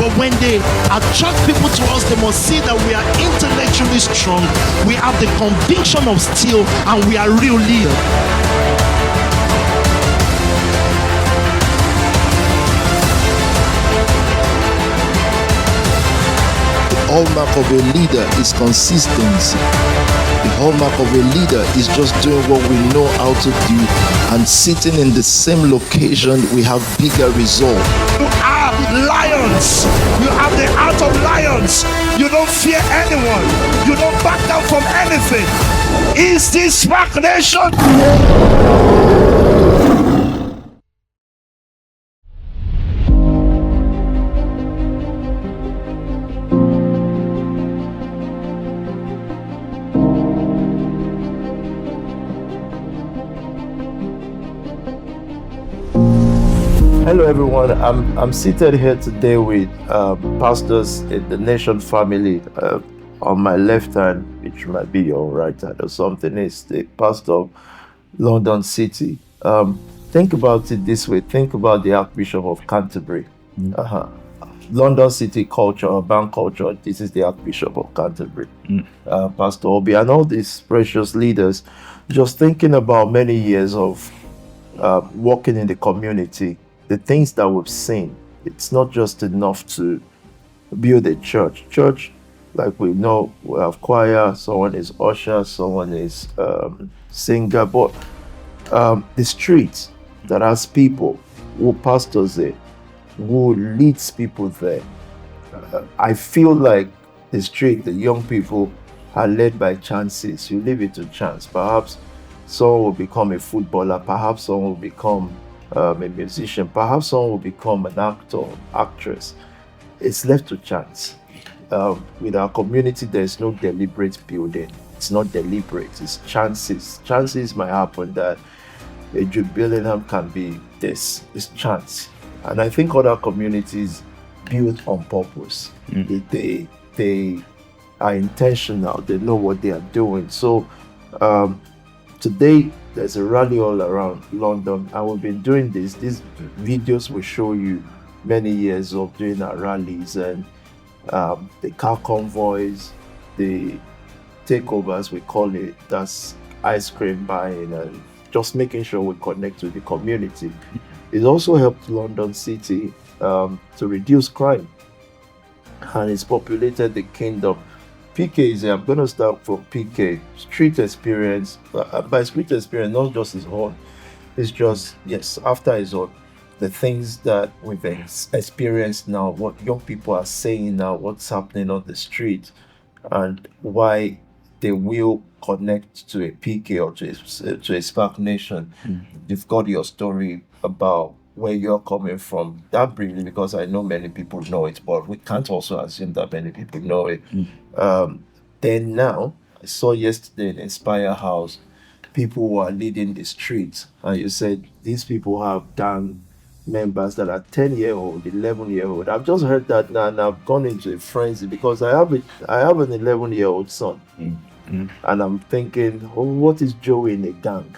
But when they attract people to us, they must see that we are intellectually strong, we have the conviction of steel, and we are real leaders. The hallmark of a leader is consistency. The hallmark of a leader is just doing what we know how to do and sitting in the same location, we have bigger resolve. You are lions. You have the heart of lions. You don't fear anyone. You don't back down from anything. Is this SPAC Nation? Hello everyone, I'm seated here today with pastors in the Nation family. On my left hand, which might be your right hand or something, is the pastor of London City. Think about it this way, think about the Archbishop of Canterbury. London City culture, urban culture, this is the Archbishop of Canterbury. Pastor Tobi and all these precious leaders, just thinking about many years of working in the community, the things that we've seen, it's not just enough to build a church. Church, like we know, we have choir, someone is usher, someone is singer, but the street that has people who pastors there, who leads people there. I feel like the street, the young people are led by chances. You leave it to chance. Perhaps someone will become a footballer, perhaps someone will become a musician, perhaps someone will become an actor, actress. It's left to chance. With our community, there's no deliberate building. It's not deliberate, it's chances. Chances might happen that a Jude Bellingham can be this. It's chance. And I think other communities build on purpose. They are intentional, they know what they are doing. So today, there's a rally all around London, and we've been doing this. These videos will show you many years of doing our rallies and the car convoys, the takeovers, we call it. That's ice cream buying and just making sure we connect with the community. It also helped London City to reduce crime, and it's populated the kingdom. PK is here. I'm going to start from PK. Street experience. By street experience, not just his own. It's just, yes, after his own. The things that we've experienced now, what young people are saying now, what's happening on the street, and why they will connect to a PK or to a SPAC Nation. You've got your story about where you're coming from. That briefly, because I know many people know it, but we can't also assume that many people know it. Then now, I saw yesterday in Inspire House, people who are leading the streets, and you said these people have done members that are 10-year-old, 11-year-old. I've just heard that now, and I've gone into a frenzy because I have an 11-year-old son, and I'm thinking, oh, what is Joey in a gang?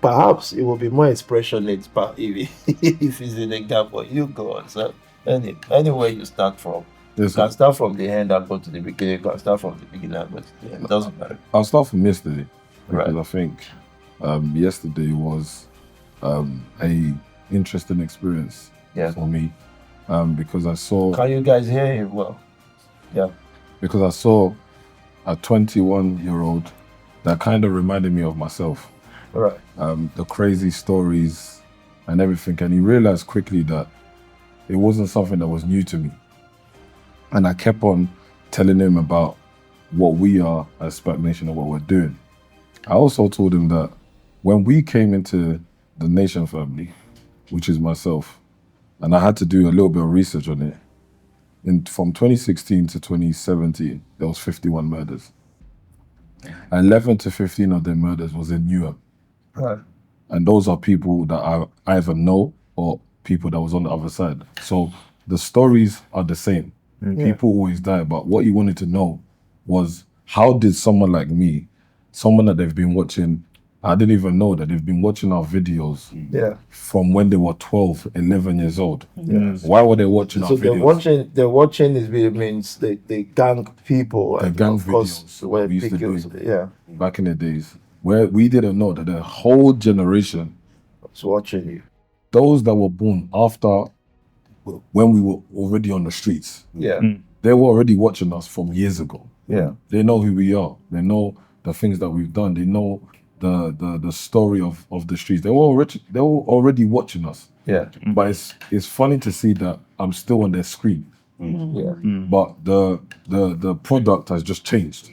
Perhaps it will be more expressionate if he's in a gang, but you go on. So anywhere you start from. Yes, you can start from the end and go to the beginning. You can start from the beginning, but it doesn't matter. I'll start from yesterday, because Right. I think yesterday was a interesting experience for me, because I saw... Can you guys hear him well? Yeah. Because I saw a 21-year-old that kind of reminded me of myself. Right. The crazy stories and everything, and he realized quickly that it wasn't something that was new to me. And I kept on telling him about what we are as SPAC Nation and what we're doing. I also told him that when we came into the Nation family, which is myself, and I had to do a little bit of research on it, from 2016 to 2017, there was 51 murders. 11 to 15 of the murders was in Newham. Right. And those are people that I either know or people that was on the other side. So the stories are the same. People always die, but what he wanted to know was, how did someone like me, someone that they've been watching I didn't even know that they've been watching our videos from when they were 12, 11 years old. Why were they watching our videos? They're watching this video means they gang people. The gang videos we used to do back in the days, where we didn't know that the whole generation was watching you. Those that were born after when we were already on the streets, they were already watching us from years ago. They know who we are. They know the things that we've done. They know the story of the streets. They were already watching us. But it's funny to see that I'm still on their screen. But the product has just changed.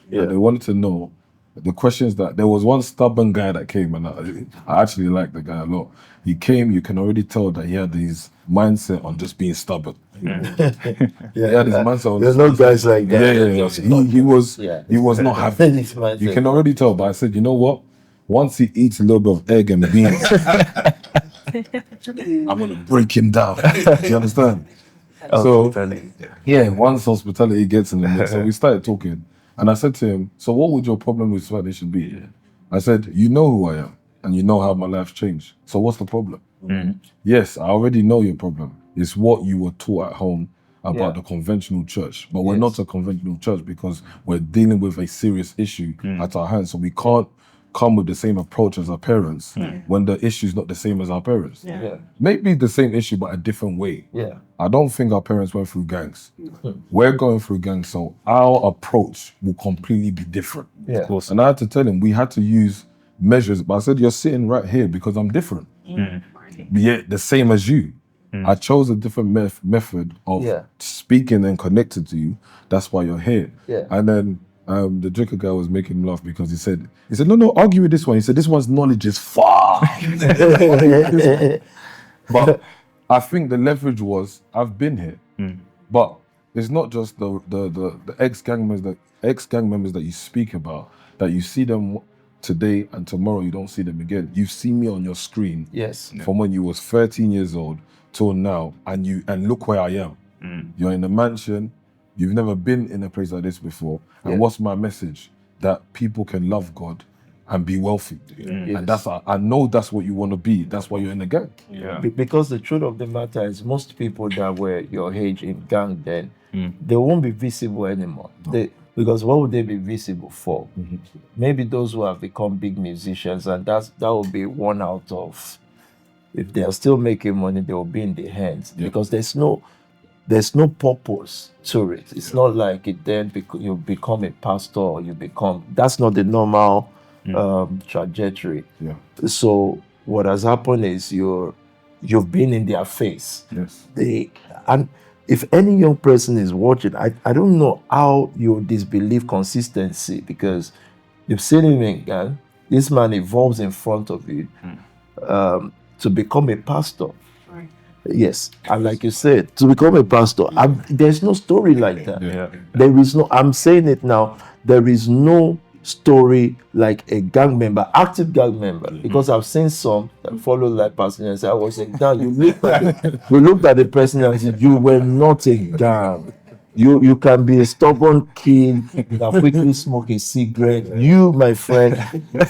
They wanted to know the questions that there was one stubborn guy that came, and I actually like the guy a lot. He came, you can already tell that he had his mindset on just being stubborn. He had his mindset on there's no guys like that. He was not happy. You can already tell, but I said, you know what? Once he eats a little bit of egg and beans, I'm gonna break him down. Do you understand? So once hospitality gets in the mix, so we started talking. And I said to him, so what would your problem with SPAC Nxtion be? I said, you know who I am, and you know how my life changed. So what's the problem? Yes, I already know your problem. It's what you were taught at home about the conventional church. But we're not a conventional church because we're dealing with a serious issue at our hands. So we can't come with the same approach as our parents when the issue is not the same as our parents. Maybe the same issue, but a different way. I don't think our parents went through gangs. We're going through gangs, so our approach will completely be different. Of course. And I had to tell him, we had to use measures, but I said, you're sitting right here because I'm different. Yet the same as you. I chose a different method of speaking and connecting to you. That's why you're here. And then the drinker guy was making me laugh because he said, no, argue with this one. He said, this one's knowledge is far. But I think the leverage was, I've been here. But it's not just the ex-gang members that you speak about, that you see them today and tomorrow you don't see them again. You see me on your screen from when you was 13 years old till now, and look where I am. You're in a mansion. You've never been in a place like this before. And what's my message? That people can love God and be wealthy. And I know that's what you want to be. That's why you're in the gang. Because the truth of the matter is, most people that were your age in gang then, they won't be visible anymore. Because what would they be visible for? Maybe those who have become big musicians, and that will be one out of, if they are still making money, they will be in their hands. Because there's no purpose to it. It's not like it then you become a pastor or that's not the normal trajectory. So what has happened is you've been in their face. And if any young person is watching, I don't know how you disbelieve consistency, because you've seen him again. This man evolves in front of you to become a pastor. Yes, and like you said, to become a pastor, there's no story like that. There is no, I'm saying it now, there is no story like a gang member, active gang member, because I've seen some that follow like Pastor and say, I was a gang. You looked at the person and said, you were not a gang. You can be a stubborn kid that quickly smoke a cigarette. You, my friend,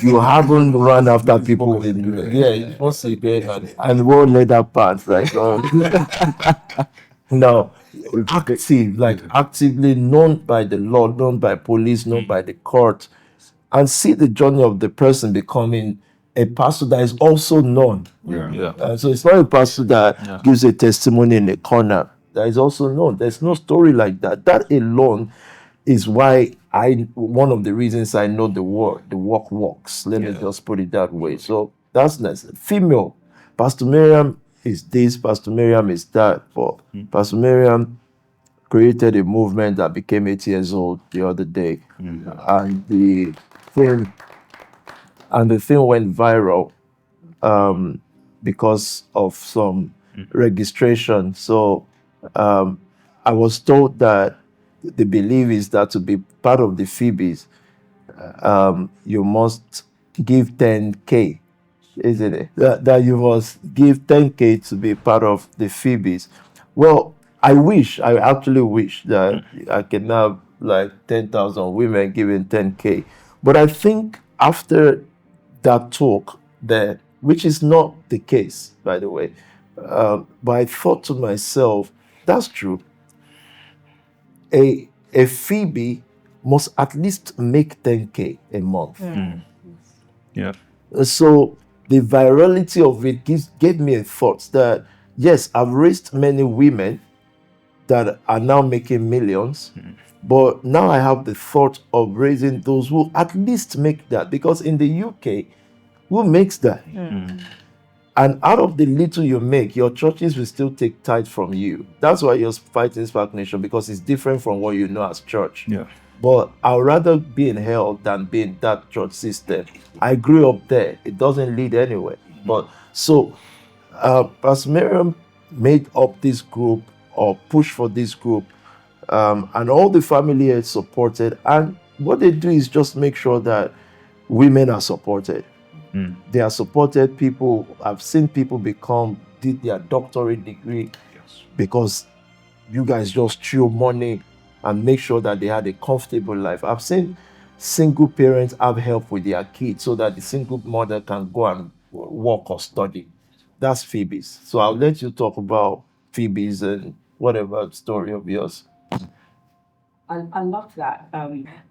you haven't run after people with you want cigarette and one leather pants, right? No, active, like actively known by the law, known by police, known by the court, and see the journey of the person becoming a pastor that is also known. So it's not a pastor that gives a testimony in a corner. That is also known. There's no story like that. That alone is why one of the reasons I know the work works. Let me just put it that way. So that's nice. Female, Pastor Miriam is this, Pastor Miriam is that. But Pastor Miriam created a movement that became 8 years old the other day. And the thing went viral because of some registration. So I was told that the belief is that to be part of the Phoebes, you must give 10K, isn't it? That you must give 10K to be part of the Phoebes. Well, I actually wish that I can have like 10,000 women giving 10K. But I think after that talk there, which is not the case, by the way. But I thought to myself, that's true. A Phoebe must at least make 10K a month. Yeah. So the virality of it gave me a thought that, yes, I've raised many women that are now making millions, but now I have the thought of raising those who at least make that, because in the UK, who makes that? And out of the little you make, your churches will still take tithe from you. That's why you're fighting SPAC Nxtion, because it's different from what you know as church. Yeah. But I'd rather be in hell than be in that church system. I grew up there. It doesn't lead anywhere. But so Pastor Miriam made up this group, or pushed for this group, and all the family is supported. And what they do is just make sure that women are supported. They are supported. People, I've seen people did their doctorate degree because you guys just chew money and make sure that they had a comfortable life. I've seen single parents have help with their kids so that the single mother can go and work or study. That's Phoebe's. So I'll let you talk about Phoebe's and whatever story of yours. I love that.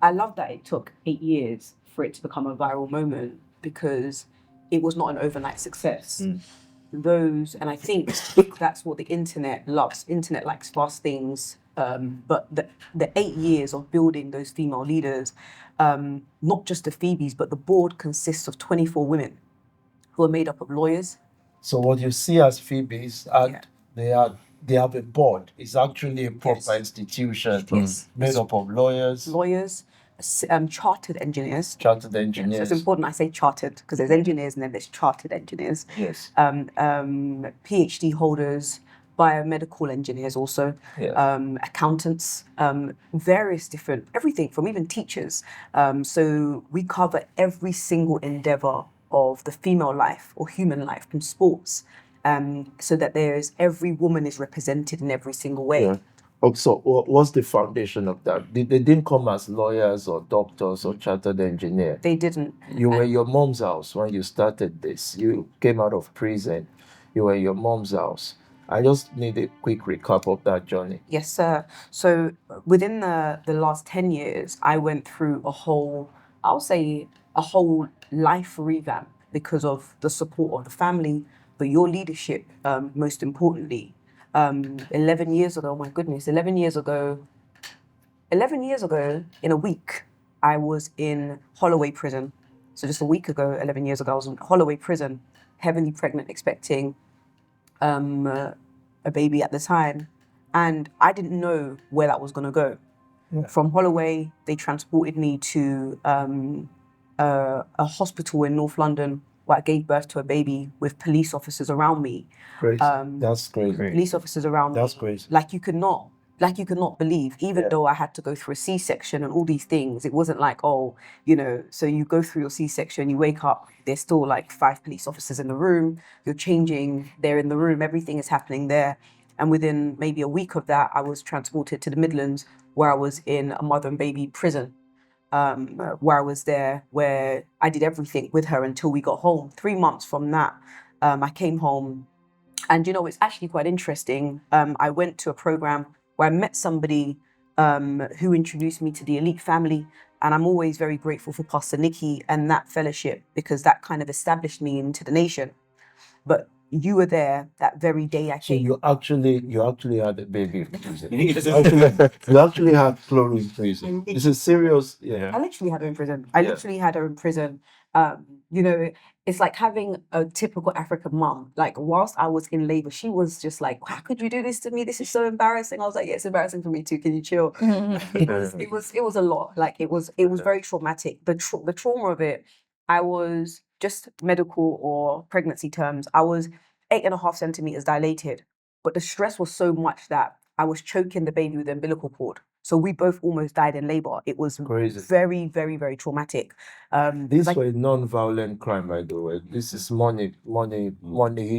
I love that it took 8 years for it to become a viral moment, because it was not an overnight success. And I think that's what the internet loves. Internet likes fast things. But the 8 years of building those female leaders, not just the Phoebes, but the board consists of 24 women who are made up of lawyers. So what you see as Phoebe's, they have a board. It's actually a proper institution made up of lawyers, chartered engineers. chartered engineers. So it's important I say chartered, because there's engineers and then there's chartered engineers. Yes. PhD holders, biomedical engineers also, accountants, various different, everything from even teachers. So we cover every single endeavor of the female life or human life from sports, so that every woman is represented in every single way. Yeah. Okay, so what's the foundation of that? They didn't come as lawyers or doctors or chartered engineers. They didn't. You were in your mom's house when you started this. You came out of prison. You were in your mom's house. I just need a quick recap of that journey. Yes, sir. So within the last 10 years, I went through a whole life revamp because of the support of the family, but your leadership, most importantly. 11 years ago, my goodness, 11 years ago, in a week, I was in Holloway prison. So just a week ago, 11 years ago, I was in Holloway prison, heavily pregnant, expecting a baby at the time. And I didn't know where that was going to go. Yeah. From Holloway, they transported me to a hospital in North London, where I gave birth to a baby with police officers around me. Great. That's great. Police officers around me. That's great. Like you could not believe, even though I had to go through a C-section and all these things, it wasn't like, so you go through your C-section, you wake up, there's still like 5 police officers in the room, you're changing, they're in the room, everything is happening there. And within maybe a week of that, I was transported to the Midlands, where I was in a mother and baby prison. Where I was there, where I did everything with her until we got home. 3 months from that, I came home. And it's actually quite interesting. I went to a program where I met somebody who introduced me to the elite family. And I'm always very grateful for Pastor Nicky and that fellowship, because that kind of established me into the nation. But you were there that very day I came. So you actually had a baby in prison. You actually had Chloe in prison. It's a serious, I literally had her in prison. I literally had her in prison. It's like having a typical African mom. Like, whilst I was in labor, she was just like, "How could you do this to me? This is so embarrassing." I was like, "Yeah, it's embarrassing for me too. Can you chill?" It was a lot. Like, it was very traumatic. The trauma of it. I was, just medical or pregnancy terms, I was 8.5 centimeters dilated, but the stress was so much that I was choking the baby with the umbilical cord. So we both almost died in labor. It was crazy. Very, very, very traumatic. This was a non-violent crime, by the way. This is money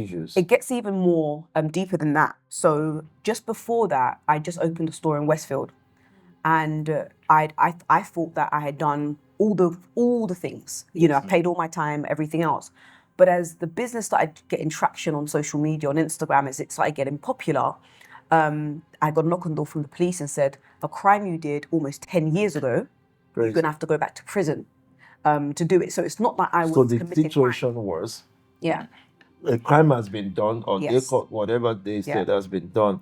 issues. It gets even more deeper than that. So just before that, I just opened a store in Westfield, and I thought that I had done all the things. You know, I paid all my time, everything else. But as the business started getting traction on social media, on Instagram, as it started getting popular, I got a knock on the door from the police and said, a crime you did almost 10 years ago, you're going to have to go back to prison to do it. So it's not like I was committing crime. So the situation was, Yeah. a crime has been done, or they Yes. caught whatever they said has been done.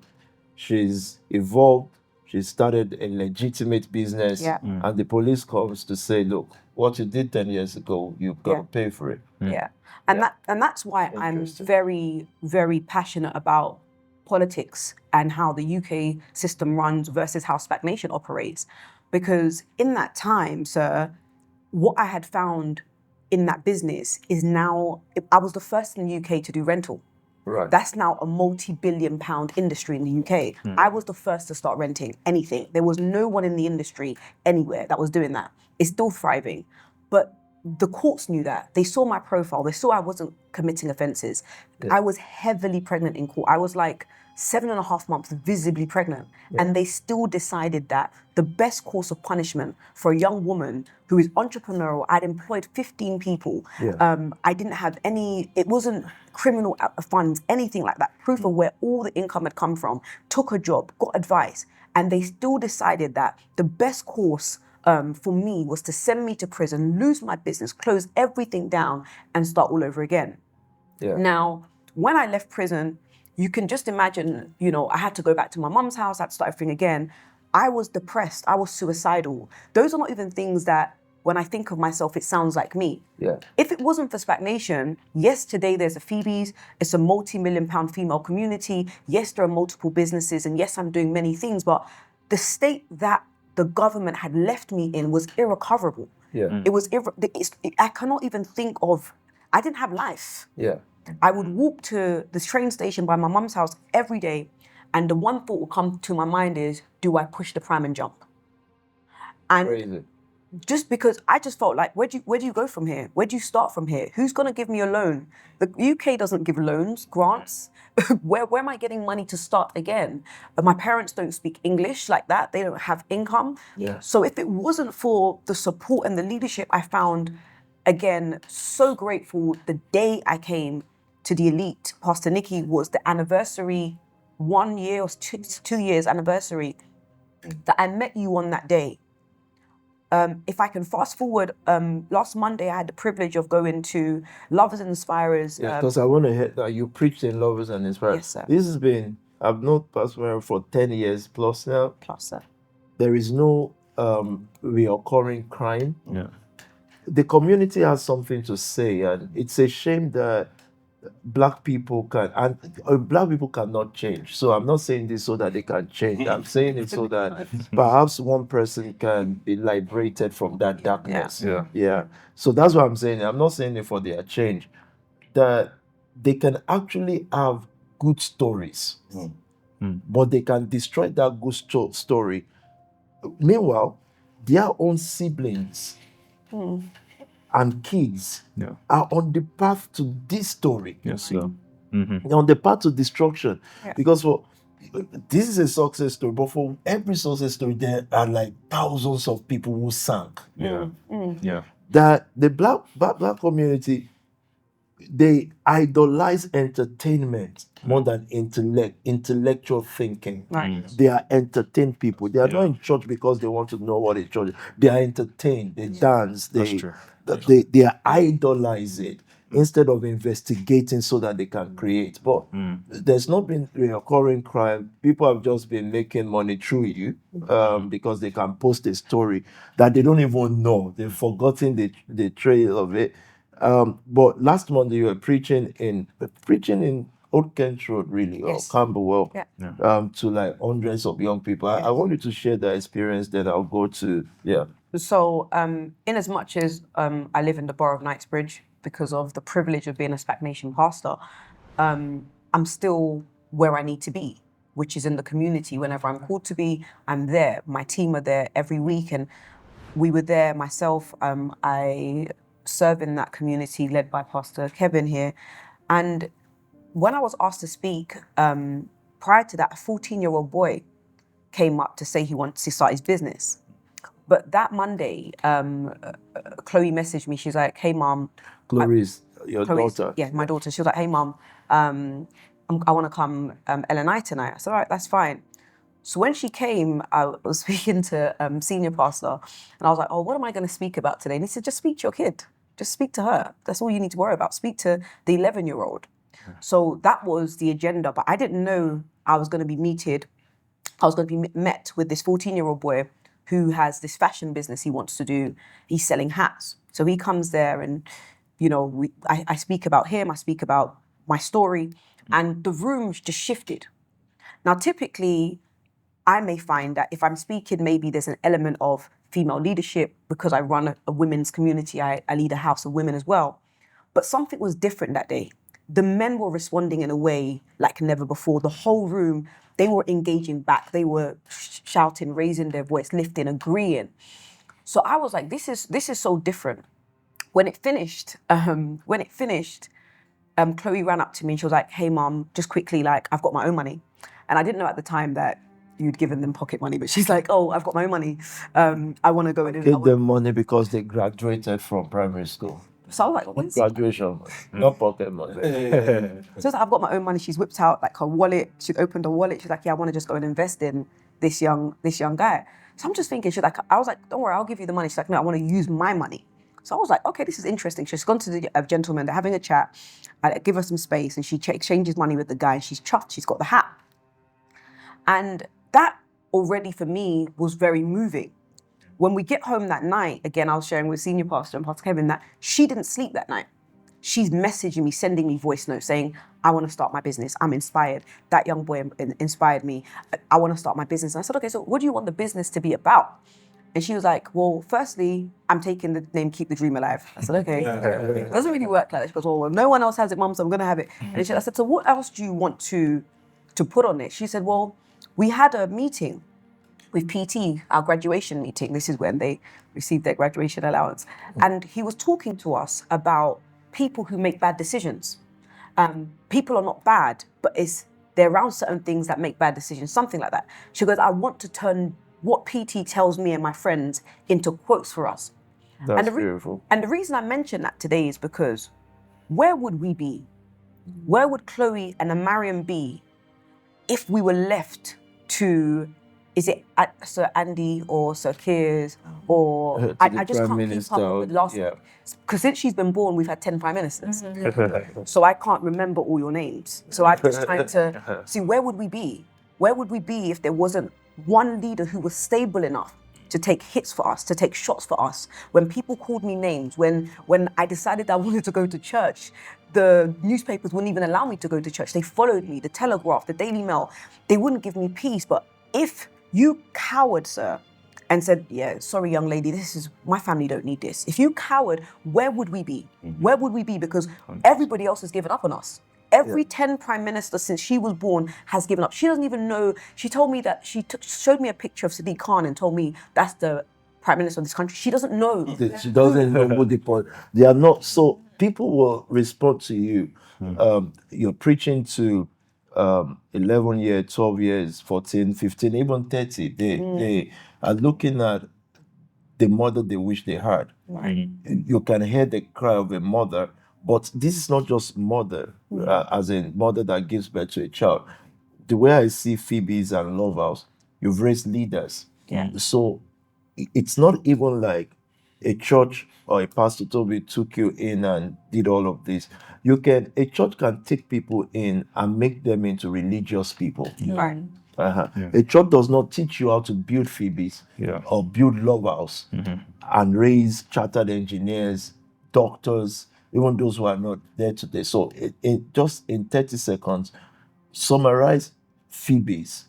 She's evolved. She started a legitimate business, Yeah. and the police comes to say, "Look, what you did 10 years ago, you've got to pay for it." Yeah. And that's why I'm very, very passionate about politics and how the UK system runs versus how SPAC Nation operates. Because in that time, sir, what I had found in that business is now, I was the first in the UK to do rental. Right. That's now a multi-billion pound industry in the UK. I was the first to start renting anything. There was no one in the industry anywhere that was doing that. It's still thriving. But the courts knew that. They saw my profile. They saw I wasn't committing offences. I was heavily pregnant in court. I was like 7.5 months visibly pregnant. And they still decided that the best course of punishment for a young woman who is entrepreneurial, I'd employed 15 people. I didn't have any, it wasn't criminal funds, anything like that. Proof of where all the income had come from, took a job, got advice. And they still decided that the best course for me was to send me to prison, lose my business, close everything down and start all over again. Now, when I left prison, you can just imagine, you know, I had to go back to my mum's house, I had to start everything again. I was depressed, I was suicidal. Those are not even things that, when I think of myself, it sounds like me. If it wasn't for SPAC Nation, yes, today there's a Phoebe's, it's a multi-million pound female community. Yes, there are multiple businesses, and yes, I'm doing many things, but the state that the government had left me in was irrecoverable. It was, I cannot even think of, I didn't have life. I would walk to the train station by my mum's house every day, and the one thought would come to my mind is, do I push the pram and jump? And Crazy. Just because I just felt like, where do you go from here? Where do you start from here? Who's going to give me a loan? The UK doesn't give loans, grants. Where am I getting money to start again? But my parents don't speak English like that. They don't have income. So if it wasn't for the support and the leadership I found, again, so grateful the day I came to the elite. Pastor Nikki was the anniversary, 1 year or 2 years anniversary that I met you on that day. If I can fast forward, last Monday I had the privilege of going to Lovers and Inspirers. Because I want to hear that you preached in Lovers and Inspirers. Yes, sir. This has been, I've known Pastor Mary for 10 years plus now. Plus, sir. There is no reoccurring crime. The community has something to say, and it's a shame that black people cannot change. So I'm not saying this so that they can change. I'm saying it so that perhaps one person can be liberated from that darkness. So that's what I'm saying. I'm not saying it for their change. That they can actually have good stories, but they can destroy that good story. Meanwhile, their own siblings and kids are on the path to this story. Yes, sir. They're on the path to destruction. Because this is a success story, but for every success story, there are like thousands of people who sank. That the black community, they idolize entertainment more than intellectual thinking. They are entertained people. They are not in church because they want to know what is church. They are entertained. They dance. They idolize it instead of investigating so that they can create. But there's not been recurring crime. People have just been making money through you because they can post a story that they don't even know. They've forgotten the trail of it. But last Monday you were preaching in Old Kent Road, really, or Camberwell, to like hundreds of young people. I want you to share that experience. Then I'll go to So, in as much as I live in the borough of Knightsbridge because of the privilege of being a SPAC Nation pastor, I'm still where I need to be, which is in the community. Whenever I'm called to be, I'm there. My team are there every week, and we were there. Myself, I serve in that community led by Pastor Kevin here, and when I was asked to speak, prior to that, a 14-year-old boy came up to say he wanted to start his business. But that Monday, Chloe messaged me. She's like, "Hey, mom." Chloe's your Chloe's- daughter. Yeah, my daughter. She was like, "Hey, mom, I want to come L&I tonight." I said, "All right, that's fine." So when she came, I was speaking to senior pastor, and I was like, "Oh, what am I going to speak about today?" And he said, "Just speak to your kid. Just speak to her. That's all you need to worry about. Speak to the 11-year-old." So that was the agenda, but I didn't know I was going to be met with this 14-year-old boy who has this fashion business he wants to do. He's selling hats. So he comes there and, I speak about him, I speak about my story, and the room just shifted. Now, typically, I may find that if I'm speaking, maybe there's an element of female leadership because I run a women's community. I lead a house of women as well. But something was different that day. The men were responding in a way like never before. The whole room, they were engaging back. They were shouting, raising their voice, lifting, agreeing. So I was like, this is so different. When it finished, Chloe ran up to me and she was like, "Hey, mom, just quickly, like, I've got my own money." And I didn't know at the time that you'd given them pocket money, but she's like, "Oh, I've got my own money. I want to go and Give them money because they graduated from primary school. So I was like, "What is?" Graduation, not pocket money. So I've got my own money. She's whipped out like her wallet. She'd opened her wallet. She's like, "Yeah, I want to just go and invest in this young guy." So I'm just thinking, I was like, "Don't worry, I'll give you the money." She's like, "No, I want to use my money." So I was like, "Okay, this is interesting." She's gone to the gentleman. They're having a chat. I give her some space, and she exchanges money with the guy. And she's chuffed. She's got the hat, and that already for me was very moving. When we get home that night, again, I was sharing with Senior Pastor and Pastor Kevin that she didn't sleep that night. She's messaging me, sending me voice notes saying, "I want to start my business. I'm inspired. That young boy inspired me. I want to start my business." And I said, "Okay, so what do you want the business to be about?" And she was like, "Well, firstly, I'm taking the name Keep the Dream Alive." I said, "Okay." It doesn't really work like that. She goes, "Well, no one else has it, Mum, so I'm going to have it." And I said, "So what else do you want to put on it?" She said, "Well, we had a meeting with PT, our graduation meeting. This is when they received their graduation allowance. And he was talking to us about people who make bad decisions. People are not bad, but they're around certain things that make bad decisions," something like that. She goes, "I want to turn what PT tells me and my friends into quotes for us." That's beautiful. And the reason I mention that today is because where would we be? Where would Chloe and Mariam be if we were left to, is it Sir Andy or Sir Keir's or I just can't keep up with the last, because since she's been born we've had 10 prime ministers. So I can't remember all your names. So I'm just trying to see, where would we be? Where would we be if there wasn't one leader who was stable enough to take hits for us, to take shots for us? When people called me names, when I decided I wanted to go to church, the newspapers wouldn't even allow me to go to church. They followed me, the Telegraph, the Daily Mail. They wouldn't give me peace. But if you cowered, sir, and said, "Yeah, sorry, young lady, my family don't need this." If you cowered, where would we be? Where would we be? Because everybody else has given up on us. Every 10 prime ministers since she was born has given up. She doesn't even know. She told me that showed me a picture of Sadiq Khan and told me that's the prime minister of this country. She doesn't know. She doesn't know what they are not. So people will respond to you. You're preaching to 11 years, 12 years, 14, 15, even 30. They are looking at the mother they wish they had. You can hear the cry of a mother. But this is not just mother, as in mother that gives birth to a child. The way I see Phoebe's and Love House, you've raised leaders. So it's not even like a church or a Pastor Tobi took you in and did all of this. A church can take people in and make them into religious people. Right. A church does not teach you how to build Phoebe's or build Love House and raise chartered engineers, doctors, even those who are not there today. So just in 30 seconds, summarize Phoebe's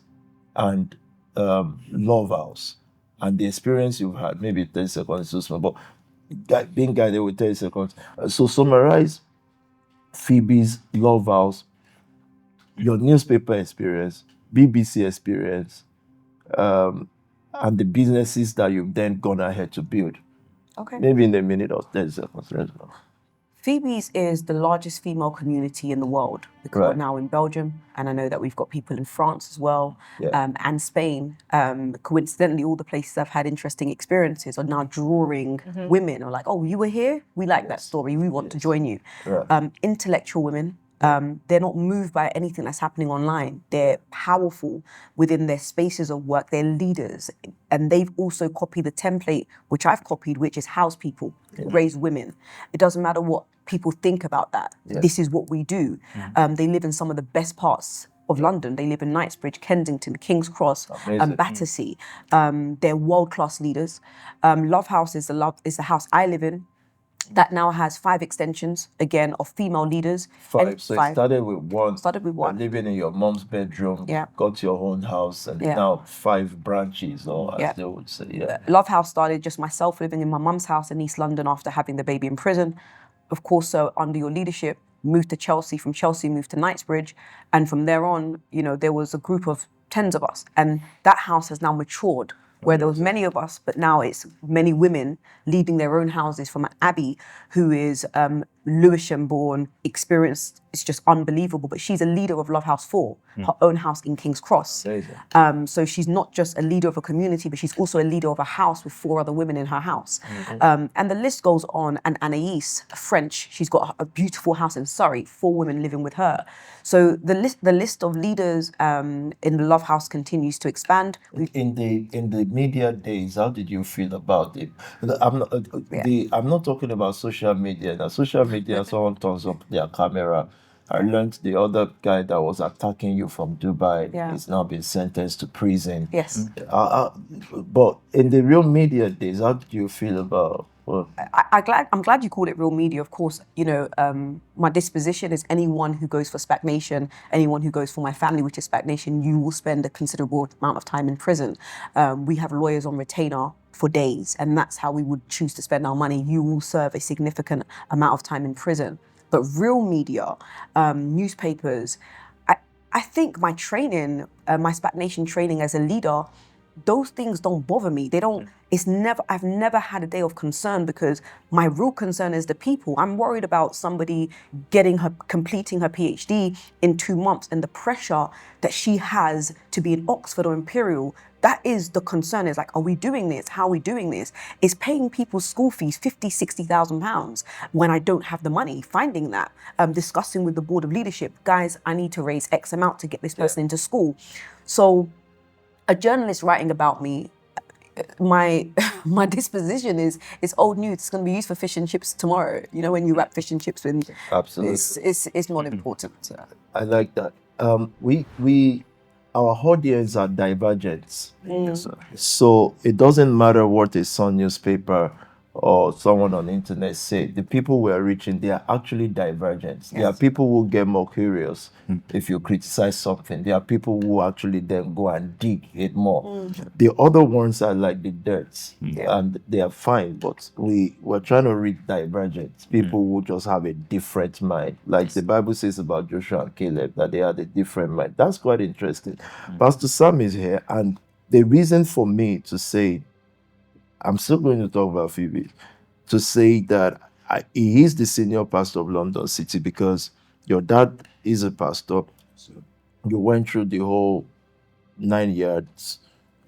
and Love House and the experience you've had. Maybe 30 seconds is too small, but being guided with 30 seconds. So summarize Phoebe's, Love House, your newspaper experience, BBC experience, and the businesses that you've then gone ahead to build. Okay. Maybe in a minute or 30 seconds. Let's go. Phoebe's is the largest female community in the world. Because we're now in Belgium, and I know that we've got people in France as well, and Spain. Coincidentally, all the places I've had interesting experiences are now drawing women. Are like, oh, you were here? We like that story. We want to join you. Intellectual women. They're not moved by anything that's happening online. They're powerful within their spaces of work. They're leaders. And they've also copied the template, which I've copied, which is house people, raise women. It doesn't matter what people think about that. This is what we do. They live in some of the best parts of London. They live in Knightsbridge, Kensington, King's Cross, Battersea. They're world-class leaders. Love House is the house I live in. That now has 5 extensions, again, of female leaders. 5. So it started with 1. Started with 1. Living in your mom's bedroom, got your own house, and now 5 branches, or as they would say. Love House started just myself living in my mum's house in East London after having the baby in prison. Of course, so under your leadership, moved to Chelsea. From Chelsea, moved to Knightsbridge. And from there on, you know, there was a group of tens of us. And that house has now matured, where there was many of us, but now it's many women leading their own houses, from Abby, who is Lewisham born, experienced. It's just unbelievable. But she's a leader of Love House 4, her own house in King's Cross. So she's not just a leader of a community, but she's also a leader of a house with 4 other women in her house. And the list goes on. And Anaïs, French, she's got a beautiful house in Surrey, 4 women living with her. So the list of leaders in the Love House continues to expand. In the media days, how did you feel about it? I'm not talking about social media. Now, social media, someone turns up their camera. I learned the other guy that was attacking you from Dubai is now been sentenced to prison. Yes. But in the real media days, how did you feel about? I'm glad you called it real media. Of course, you know, my disposition is anyone who goes for SPAC Nxtion, anyone who goes for my family, which is SPAC Nxtion, you will spend a considerable amount of time in prison. We have lawyers on retainer for days, and that's how we would choose to spend our money. You will serve a significant amount of time in prison. But real media, newspapers, I think my training, my SPAC Nxtion training as a leader, those things don't bother me. They don't, I've never had a day of concern, because my real concern is the people. I'm worried about somebody completing her PhD in 2 months, and the pressure that she has to be in Oxford or Imperial. That is the concern. Is like, are we doing this? How are we doing this? Is paying people's school fees 50, 60,000 pounds when I don't have the money? Finding that, discussing with the board of leadership, guys, I need to raise X amount to get this person into school. So a journalist writing about me, my disposition is old news. It's going to be used for fish and chips tomorrow. You know, when you wrap fish and chips in, absolutely, it's not important. I like that. Our audience are divergent. So it doesn't matter what a Sun newspaper or someone on the internet say. The people we are reaching, they are actually divergent. There are people who get more curious if you criticize something. There are people who actually then go and dig it more. The other ones are like the dirt, and they are fine, but we're trying to reach divergent people who just have a different mind. Like the Bible says about Joshua and Caleb, that they had a different mind. That's quite interesting. Pastor Sam is here, and the reason for me to say, I'm still going to talk about Phoebe, to say that he is the senior pastor of London City, because your dad is a pastor. You went through the whole 9 years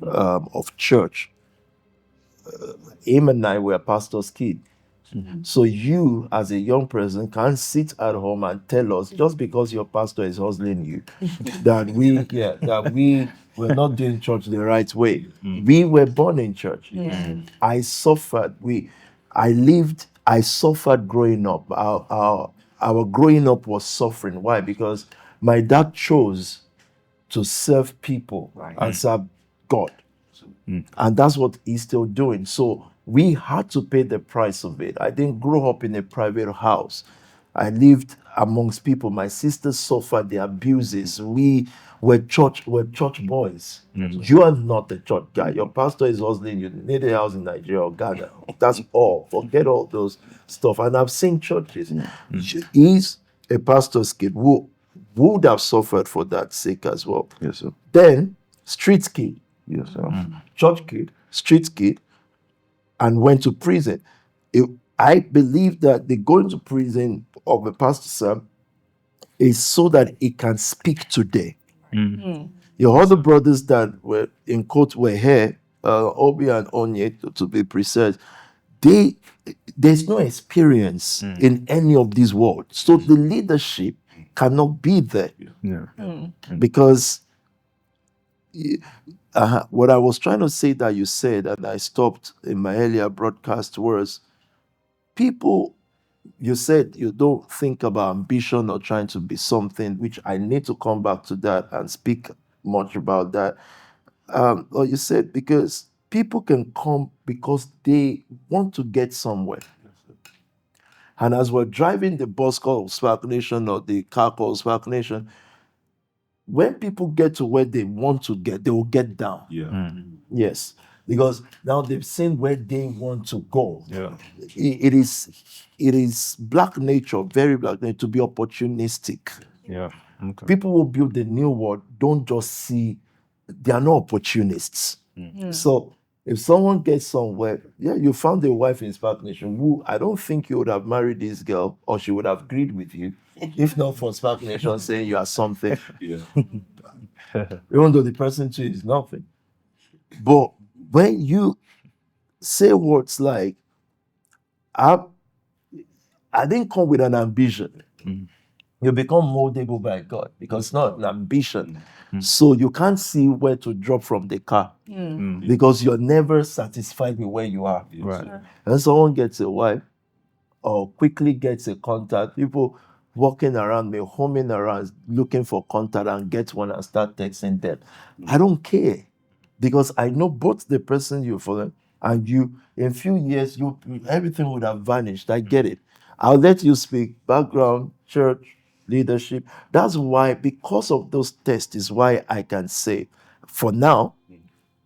of church. Him and I were pastor's kid. So you, as a young person, can't sit at home and tell us, just because your pastor is hustling you, that we were not doing church the right way. We were born in church. I suffered. I suffered growing up. Our growing up was suffering. Why? Because my dad chose to serve people and serve God. And that's what he's still doing. So we had to pay the price of it. I didn't grow up in a private house. I lived amongst people. My sisters suffered the abuses. We were church boys. You are not a church guy. Your pastor is hustling you. Need a house in Nigeria or Ghana. That's all. Forget all those stuff. And I've seen churches. He's a pastor's kid who would have suffered for that sake as well. Yes, sir. Then, street kid. Yes, sir. Church kid, street kid, and went to prison. I believe that the going to prison of a pastor, sir, is so that it can speak today. Your other brothers that were in court were here, Obi and Onye, to be precise. There's no experience in any of these worlds, so the leadership cannot be there. Yeah. Because what I was trying to say that you said, and I stopped in my earlier broadcast, was people, you said you don't think about ambition or trying to be something, which I need to come back to that and speak much about that. Or you said because people can come because they want to get somewhere. And as we're driving the bus called SPAC Nxtion or the car called SPAC Nxtion, when people get to where they want to get, they will get down. Yeah. Yes, because now they've seen where they want to go. Yeah. It is black nature, very black nature, to be opportunistic. Yeah. Okay. People who build the new world don't just see, they are not opportunists. So if someone gets somewhere, yeah, you found a wife in SPAC Nxtion who I don't think you would have married this girl or she would have agreed with you, if not for SPAC Nxtion saying you are something. Yeah. Even though the person too is nothing. But when you say words like, I didn't come with an ambition, you become moldable by God because it's not an ambition. So you can't see where to drop from the car because you're never satisfied with where you are. Right. And someone gets a wife or quickly gets a contact, people walking around me, homing around, looking for contact and get one and start texting them. I don't care because I know both the person you follow and you, in a few years, everything would have vanished. I get it. I'll let you speak. Background, church, leadership. That's why, because of those tests, is why I can say, for now,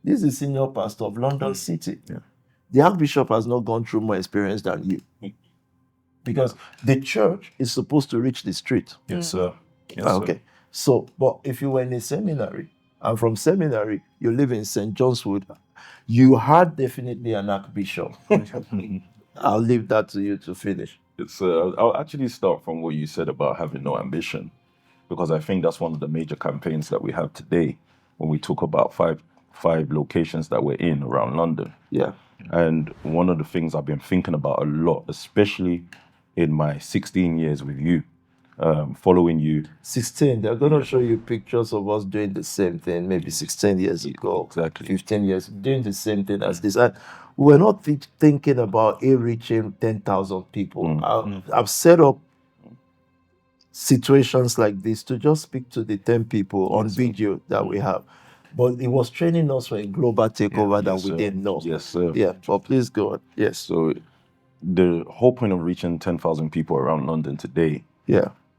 this is senior pastor of London City. Yeah. The Archbishop has not gone through more experience than you. Because the church is supposed to reach the street. Yes, sir. Yes, Okay. Sir. So, but if you were in a seminary, and from seminary, you live in St. John's Wood, you had definitely an Archbishop. I'll leave that to you to finish. It's I'll actually start from what you said about having no ambition, because I think that's one of the major campaigns that we have today when we talk about five locations that we're in around London. Yeah. And one of the things I've been thinking about a lot, especially in my 16 years with you, following you. 16, they're going to show you pictures of us doing the same thing, maybe 16 years ago, Exactly. 15 years, doing the same thing as this. And we're not thinking about reaching 10,000 people. I've set up situations like this to just speak to the 10 people on video that we have. But it was training us for a global takeover that we didn't know. Yes, sir. Yeah, but please go on. Yes. So the whole point of reaching 10,000 people around London today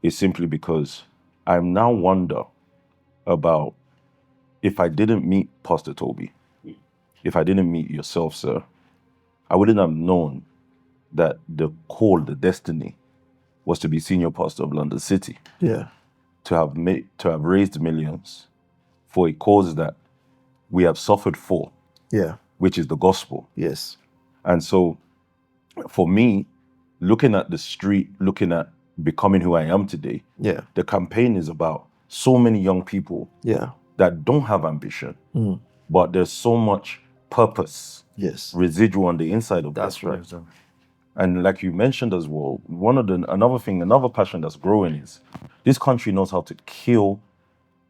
is simply because I now wonder about if I didn't meet Pastor Tobi, if I didn't meet yourself, sir, I wouldn't have known that the call, the destiny, was to be senior pastor of London City. Yeah. To have raised millions for a cause that we have suffered for. Yeah. Which is the gospel. Yes. And so for me, looking at the street, looking at becoming who I am today, the campaign is about so many young people that don't have ambition, but there's so much purpose, residual on the inside of That's that. right. And like you mentioned as well, another passion that's growing is this country knows how to kill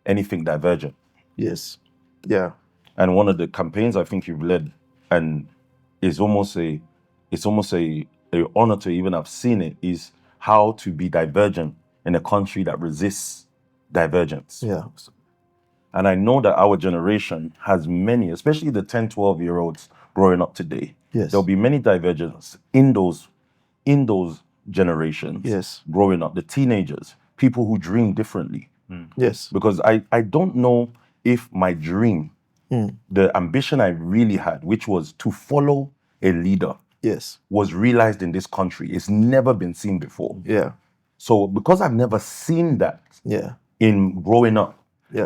anything divergent. Yes. Yeah. And one of the campaigns I think you've led, and it's almost a honor to even have seen it, is how to be divergent in a country that resists divergence. Yeah. And I know that our generation has many, especially the 10, 12-year-olds growing up today. Yes. There'll be many divergences in those generations growing up, the teenagers, people who dream differently. Yes. Because I don't know if my dream, the ambition I really had, which was to follow a leader, was realized in this country. It's never been seen before. Yeah. So because I've never seen that in growing up,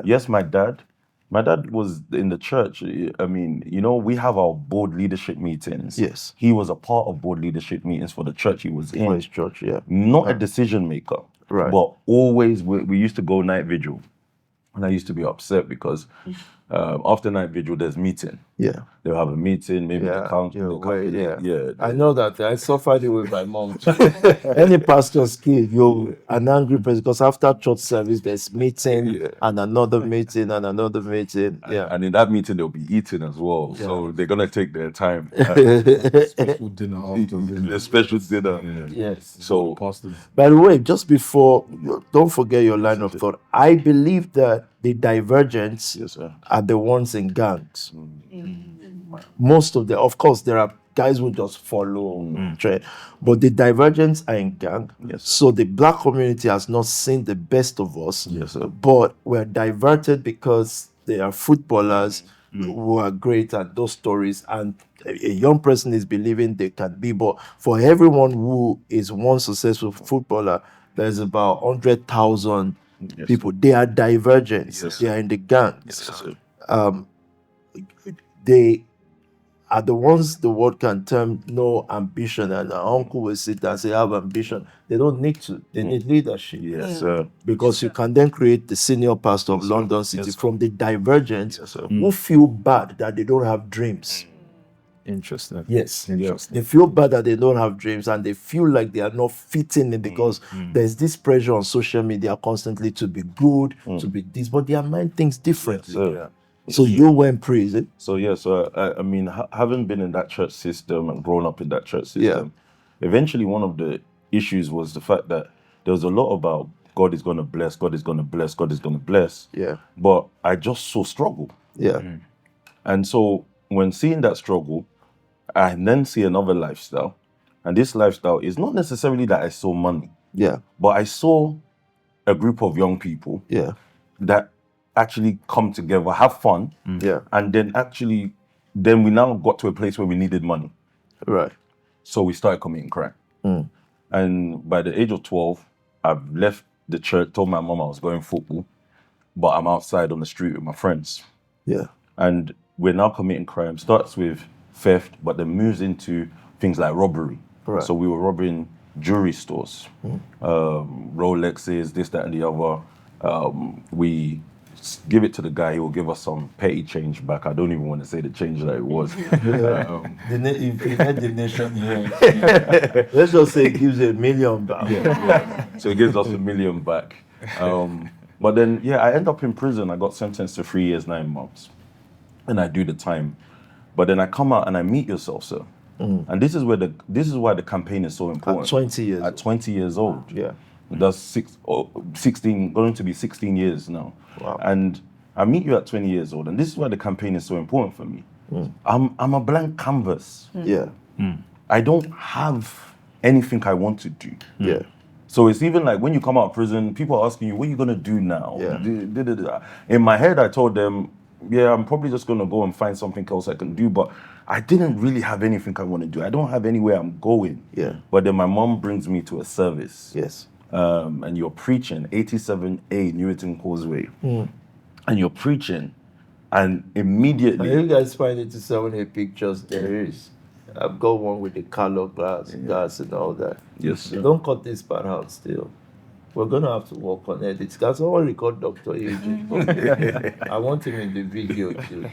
yes, my dad, My dad was in the church. I mean, we have our board leadership meetings. Yes. He was a part of board leadership meetings for the church he was in. For his church, yeah. Not a decision maker. Right. But always, we used to go night vigil. And I used to be upset because after night vigil, there's meeting. Yeah. They'll have a meeting, maybe the council. Yeah. I know that. I suffered it with my mom. Any pastor's kid, you're an angry person because after church service, there's meeting and another meeting and another meeting. Yeah. And in that meeting, they'll be eating as well. Yeah. So they're going to take their time. Special dinner after the special dinner. Yes. So, by the way, just before, don't forget your line of thought. I believe that the divergents are the ones in gangs. Most of them, of course, there are guys who just follow trend, but the divergents are in gang. Yes. So the black community has not seen the best of us. Yes, sir. But we're diverted because they are footballers who are great at those stories, and a young person is believing they can be. But for everyone who is one successful footballer, there's about 100,000 people. They are divergent. They are in the gangs. They are the ones the world can term no ambition, and our uncle will sit and say have ambition. They don't need to. They need leadership. Yes, sir. Because you can then create the senior pastor of London City from the divergent who feel bad that they don't have dreams. Interesting. Yes. Interesting. They feel bad that they don't have dreams, and they feel like they are not fitting in because there's this pressure on social media constantly to be good, to be this, but their mind thinks differently. So you were in prison. So I mean, having been in that church system and grown up in that church system, eventually one of the issues was the fact that there was a lot about God is going to bless, God is going to bless, God is going to bless. Yeah. But I just saw struggle. Yeah. And so when seeing that struggle, I then see another lifestyle. And this lifestyle is not necessarily that I saw money. Yeah. But I saw a group of young people that actually come together, have fun. And then we now got to a place where we needed money. Right. So we started committing crime. And by the age of 12, I've left the church, told my mom I was going football, but I'm outside on the street with my friends. Yeah. And we're now committing crime. Starts with theft, but then moves into things like robbery. Right. So we were robbing jewelry stores, Rolexes, this, that, and the other. We give it to the guy, he will give us some petty change back. I don't even want to say the change that it was. If you had the nation here, let's just say it gives $1 million back. So it gives us $1 million back. But then, I end up in prison. I got sentenced to 3 years, 9 months. And I do the time. But then I come out and I meet yourself, sir. And this is why the campaign is so important. At 20 years. At 20 years old. Yeah. That's 16, going to be 16 years now. Wow. And I meet you at 20 years old, and this is why the campaign is so important for me. I'm a blank canvas. Yeah. I don't have anything I want to do. Yeah. So it's even like when you come out of prison, people are asking you, what are you going to do now? Yeah. In my head, I told them, I'm probably just going to go and find something else I can do. But I didn't really have anything I want to do. I don't have anywhere I'm going. Yeah. But then my mom brings me to a service. Yes. And you're preaching 87A Newton Causeway. And you're preaching, and immediately... Now you guys find 87A pictures, there is. I've got one with the color glass and all that. Yes, sir. Don't cut this part out still. We're going to have to work on it. It's got someone record Dr. AJ. I want him in the video too.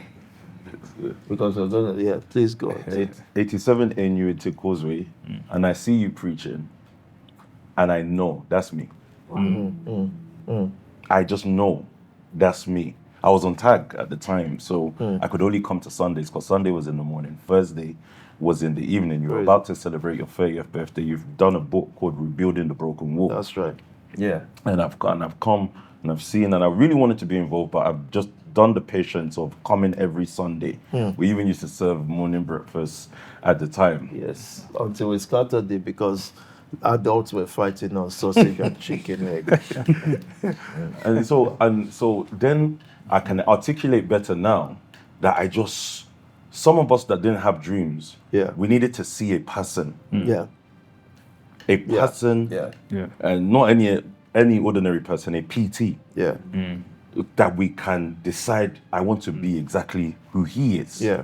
Because we're going to, please go ahead. 87A Newton Causeway, and I see you preaching, and I know that's me. I just know that's me. I was on tag at the time, so I could only come to Sundays because Sunday was in the morning. Thursday was in the evening. You were about to celebrate your 30th birthday. You've done a book called Rebuilding the Broken Wall. That's right. Yeah. And I've come and I've seen, and I really wanted to be involved, but I've just done the patience of coming every Sunday. We even used to serve morning breakfast at the time. Yes, until we scattered it because adults were fighting on sausage and chicken leg. And so then I can articulate better now that some of us that didn't have dreams, we needed to see a person. A person, and not any ordinary person, a PT. that we can decide I want to be exactly who he is. Yeah.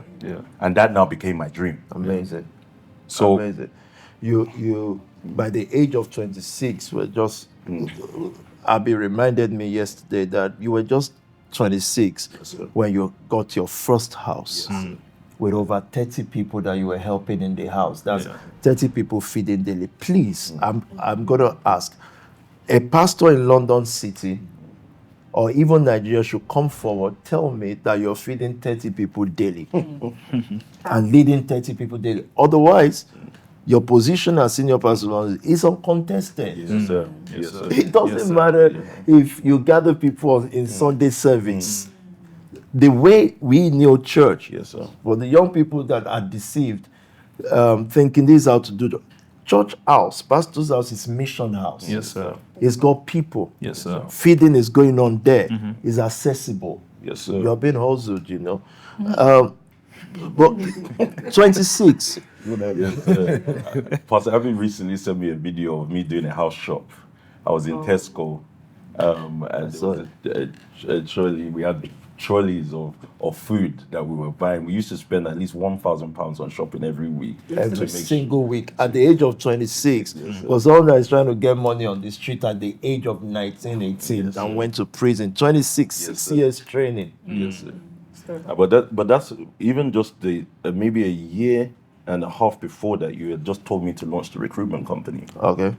And that now became my dream. Amazing. So Amazing. You by the age of 26 were just Abby reminded me yesterday that you were just 26 when you got your first house with over 30 people that you were helping in the house. That's 30 people feeding daily. Please, I'm gonna ask, a pastor in London City or even Nigeria should come forward, tell me that you're feeding 30 people daily and leading 30 people daily. Otherwise, your position as senior pastor is uncontested. yes, sir. Yes, sir. It doesn't Yes, sir. matter if you gather people in Sunday service. The way we knew church, Yes, sir. for the young people that are deceived, thinking this is how to do the church house, pastor's house is mission house. Yes, sir. It's got people. Yes, sir. Feeding is going on there. It's accessible. Yes, sir. You're being hustled, you know. But 26. Yes, sir. Pastor Abby recently sent me a video of me doing a house shop. I was in Tesco, and it was a trolley. We had trolleys of food that we were buying. We used to spend at least £1,000 on shopping every week. Every single week. At the age of 26, was someone that is trying to get money on the street at the age of 19, 18, and went to prison. 26, 6 years training. Yes, sir. But that's even just the maybe a year and a half before that. You had just told me to launch the recruitment company. Okay.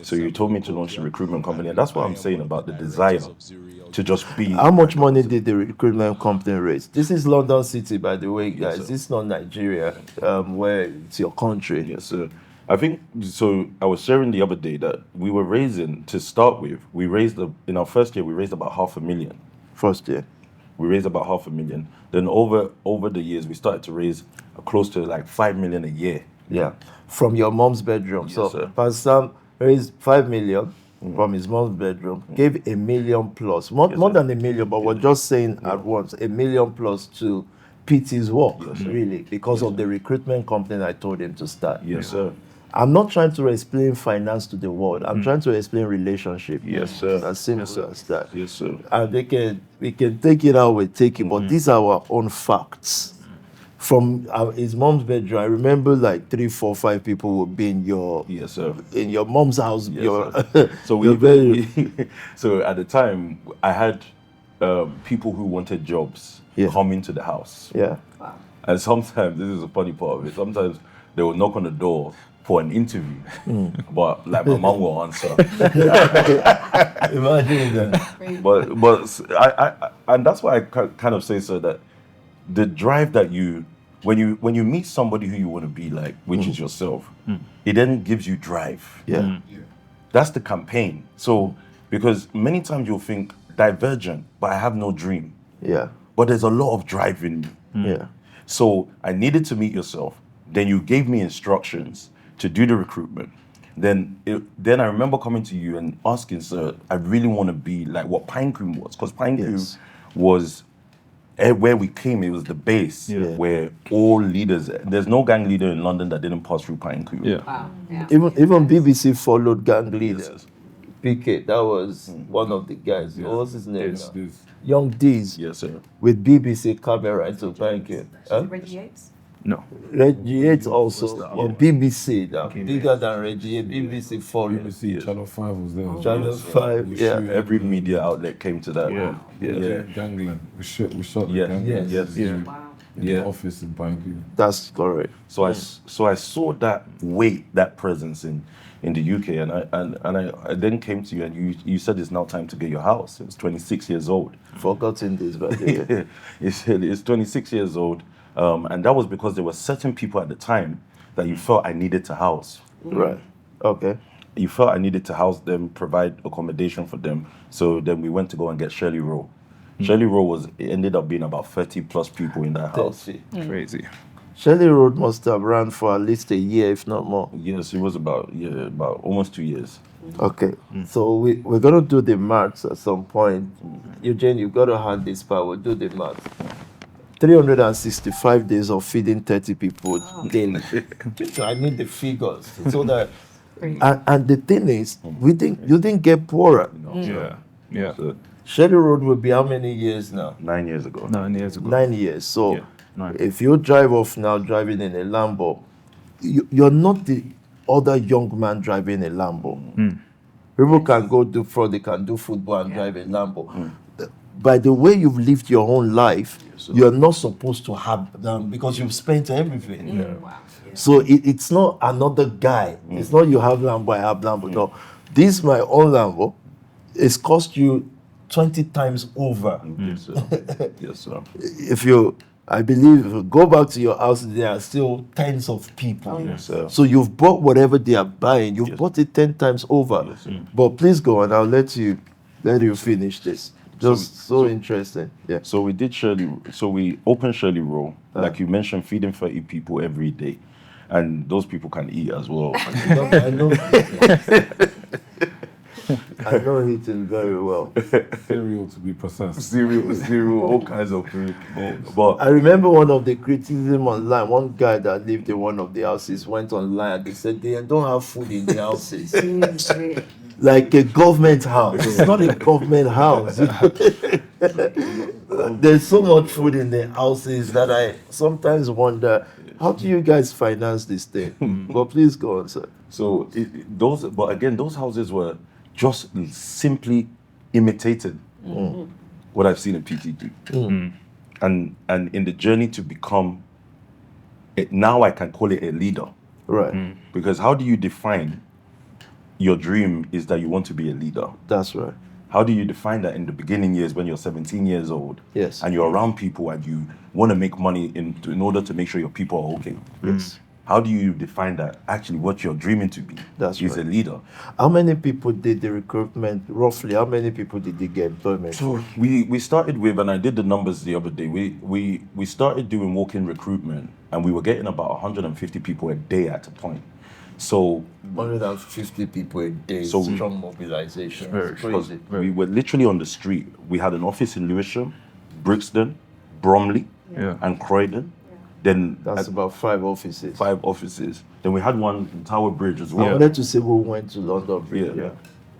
So you told me to launch the recruitment company, and that's what I'm saying about the desire to just be. How much money did the recruitment company raise? This is London City, by the way, guys. This is not Nigeria, where it's your country. Yes, sir. I think so. I was sharing the other day that we were raising to start with. We raised in our first year. We raised about $500,000. First year. We raised about $500,000. Then over the years, we started to raise close to like $5 million a year. Yeah. From your mom's bedroom. So sir. Pastor Sam raised 5 million from his mom's bedroom, gave $1 million plus, more than $1 million, but we're just saying at once, $1 million plus to PT's work, really, because of the recruitment company I told him to start. Yes, sir. I'm not trying to explain finance to the world. I'm trying to explain relationship. Yes, sir. As simple as that. Yes, sir. And we can take it how we take it, but these are our own facts. From his mom's bedroom, I remember like 3, 4, 5 people would be in your Yes, sir. in your mom's house. Yes, so so at the time I had people who wanted jobs come into the house. Yeah. And sometimes, this is the funny part of it, sometimes they will knock on the door for an interview, but like my mom will answer. Imagine that. But I and that's why I kind of say so that the drive that when you meet somebody who you want to be like, which is yourself, it then gives you drive. Yeah. That's the campaign. So because many times you'll think divergent, but I have no dream. Yeah. But there's a lot of drive in me. Yeah. So I needed to meet yourself. Then you gave me instructions to do the recruitment. Then I remember coming to you and asking, sir, I really want to be like what Pine Cream was, because Pine Cream was where we came. It was the base where all leaders. There's no gang leader in London that didn't pass through Pine Cream. Yeah. Wow. Yeah. Even BBC followed gang leaders. PK, that was one of the guys. What was his name? Young D's. Yes, sir. With BBC camera into Thank you. Reggie Yates? No. Reggie Yates also, or BBC, bigger than Reggie Yates. BBC followed. BBC, Channel 5 was there. Channel 5, yeah. Every media outlet came to that. Yeah. Gangland. We shot the Yeah. Gangland. Yes. Wow. In the office in Bangu. That's correct. So I saw that weight, that presence in the UK, and I then came to you and you said it's now time to get your house. It was 26 years old. Forgotten this, but yeah. You said it's 26 years old, and that was because there were certain people at the time that you felt I needed to house. Right. Okay. You felt I needed to house them, provide accommodation for them. So then we went to go and get Shirley Row. Shirley Row ended up being about 30 plus people in that house. Crazy. Shelley Road must have run for at least a year, if not more. Yes, it was about almost 2 years. Okay, so we're going to do the maths at some point. Eugene, you've got to hand this part. We'll do the maths. 365 days of feeding 30 people daily. So I need the figures. So that, and the thing is, you didn't get poorer. Yeah. Yeah. So Shelley Road will be how many years now? 9 years ago. 9 years ago. 9 years. So Yeah, 9. if you drive off now driving in a Lambo, you're not the other young man driving a Lambo. People can go do fraud, they can do football and drive a Lambo. By the way you've lived your own life, you're not supposed to have them because you've spent everything. So it's not another guy. It's not you have Lambo, I have Lambo. No, this my own Lambo. It's cost you 20 times over. Yes, sir. Yes, sir. I believe if you go back to your house, there are still tens of people. Yes, sir. So you've bought whatever they are buying. You've bought it 10 times over. Yes, sir. But please go on. I'll let you finish this. Just so interesting. Yeah. So we did Shirley. So we opened Shirley Row, like you mentioned, feeding 30 people every day, and those people can eat as well. I know. I know eating very well. Cereal to be precise. Cereal, all kinds of food. But I remember one of the criticism online. One guy that lived in one of the houses went online and they said they don't have food in the houses. Like a government house. It's not a government house. There's so much food in the houses that I sometimes wonder, how do you guys finance this thing? But please go on, sir. so but again, those houses were just simply imitated what I've seen in PTG. And in the journey to become, now I can call it a leader. Right. Because how do you define your dream is that you want to be a leader? That's right. How do you define that in the beginning years when you're 17 years old? Yes. And you're around people and you want to make money in order to make sure your people are okay? Yes. How do you define that actually what you're dreaming to be That's is right. a leader? How many people did the recruitment, roughly, how many people did they get employment? So we started with, and I did the numbers the other day, we started doing walk-in recruitment and we were getting about 150 people a day at a point. So 150 people a day, So- strong mobilization. It's because crazy. we were literally on the street. We had an office in Lewisham, Brixton, Bromley, Yeah. and Croydon. Then That's at about 5 offices. 5 offices. Then we had one in Tower Bridge as I well. wanted to say who went to London Bridge. Yeah.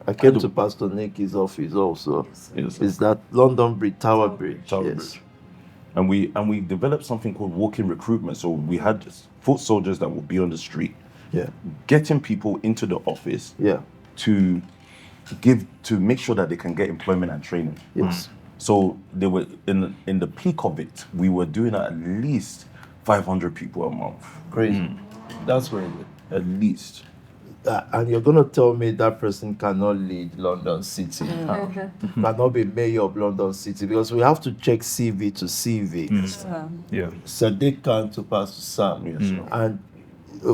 I came to Pastor Nick's office also. Yes. Is that London Bridge, Tower Bridge? Tower Yes. Bridge. And we developed something called walk-in recruitment. So we had foot soldiers that would be on the street, Yeah. getting people into the office Yeah. to make sure that they can get employment and training. Yes. So they were in the peak of it, we were doing at least 500 people a month, Crazy. That's very good. at least. And you're going to tell me that person cannot lead London City, cannot be mayor of London City, because we have to check CV to CV. Yeah. Sadiq Khan to Pastor Sam. Yes, sir. And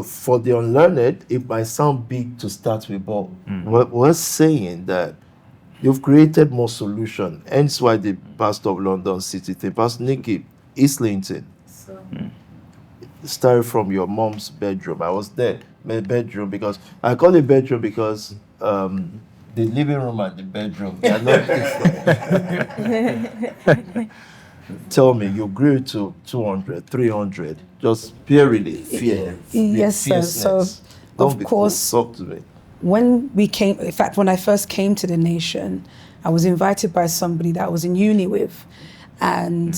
for the unlearned, it might sound big to start with, but we're saying that you've created more solution. Hence why the pastor of London City thing, Pastor Nicky, Islington, started from your mom's bedroom. I was there, my bedroom, because I call it bedroom because the living room and the bedroom, they are not different. Tell me, you grew to 200, 300, just purely fear. Yes, sir. So, fierceness. Don't of be course, cool. Talk to me. when we came, in fact, when I first came to the nation, I was invited by somebody that I was in uni with. And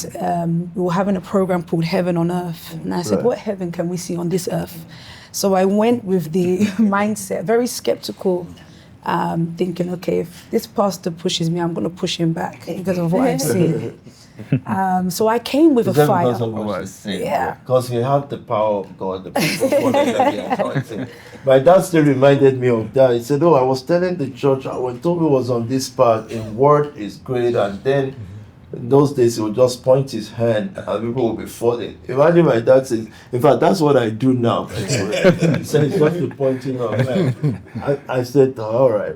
we were having a program called Heaven on Earth. And I said, Right. what heaven can we see on this earth? So I went with the mindset, very skeptical, thinking, okay, if this pastor pushes me, I'm going to push him back because of what I've seen. So I came with a Is that fire. because of what you say? Yeah. Because you have the power of God, the people of God, and the anointing. My dad still reminded me of that. He said, I was telling the church when Tobi was on this path, in word is great, and then in those days he would just point his hand and people would be falling. Imagine my dad says, in fact, that's what I do now. He said, it's just the pointing of hand. I said, all right.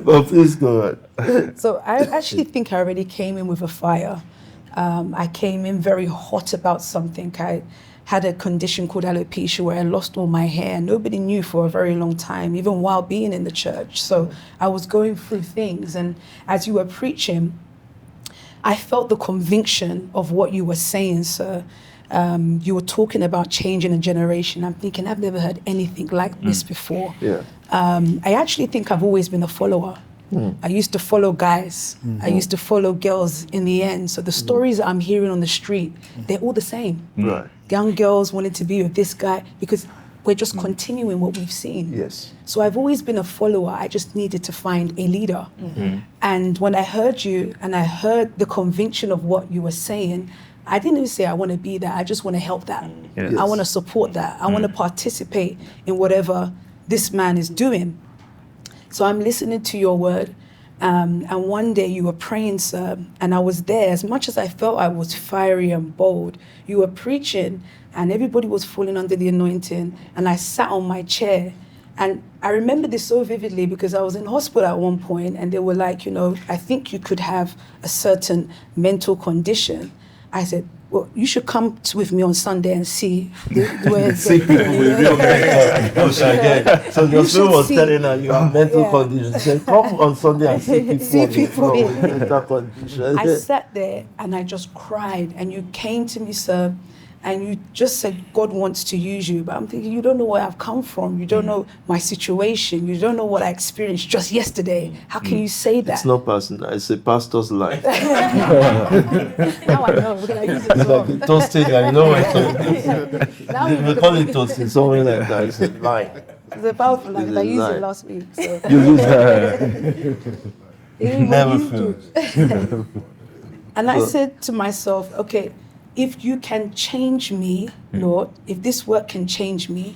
But please go on. So I actually think I already came in with a fire. I came in very hot about something. I had a condition called alopecia where I lost all my hair. Nobody knew for a very long time, even while being in the church. So I was going through things. And as you were preaching, I felt the conviction of what you were saying, sir. You were talking about changing a generation. I'm thinking, I've never heard anything like this before. Yeah. I actually think I've always been a follower. I used to follow guys. I used to follow girls in the end. So the stories I'm hearing on the street, they're all the same. Right. Young girls wanted to be with this guy because we're just continuing what we've seen. Yes. So I've always been a follower. I just needed to find a leader. And when I heard you and I heard the conviction of what you were saying, I didn't even say I want to be that. I just want to help that. Yes. I want to support that. I want to participate in whatever this man is doing. So I'm listening to your word. And one day you were praying, sir, and I was there. As much as I felt I was fiery and bold, you were preaching and everybody was falling under the anointing. And I sat on my chair. And I remember this so vividly because I was in hospital at one point and they were like, I think you could have a certain mental condition. I said, well, you should come with me on Sunday and see where See people with real mental. So your friend was telling her you have mental conditions. She said, come on Sunday and see people with mental conditions. I sat there and I just cried and you came to me, sir, and you just said, God wants to use you. But I'm thinking, you don't know where I've come from. You don't know my situation. You don't know what I experienced just yesterday. How can you say that? It's not personal. It's a pastor's life. Now I know. We're going to use it It's like a toasting. I know Now we call it toasting, something like that. It's a lie. It's a powerful line. It's I a used lie. it last week. So. You lose that. Never fails. And I said to myself, okay, if you can change me, Lord, if this work can change me,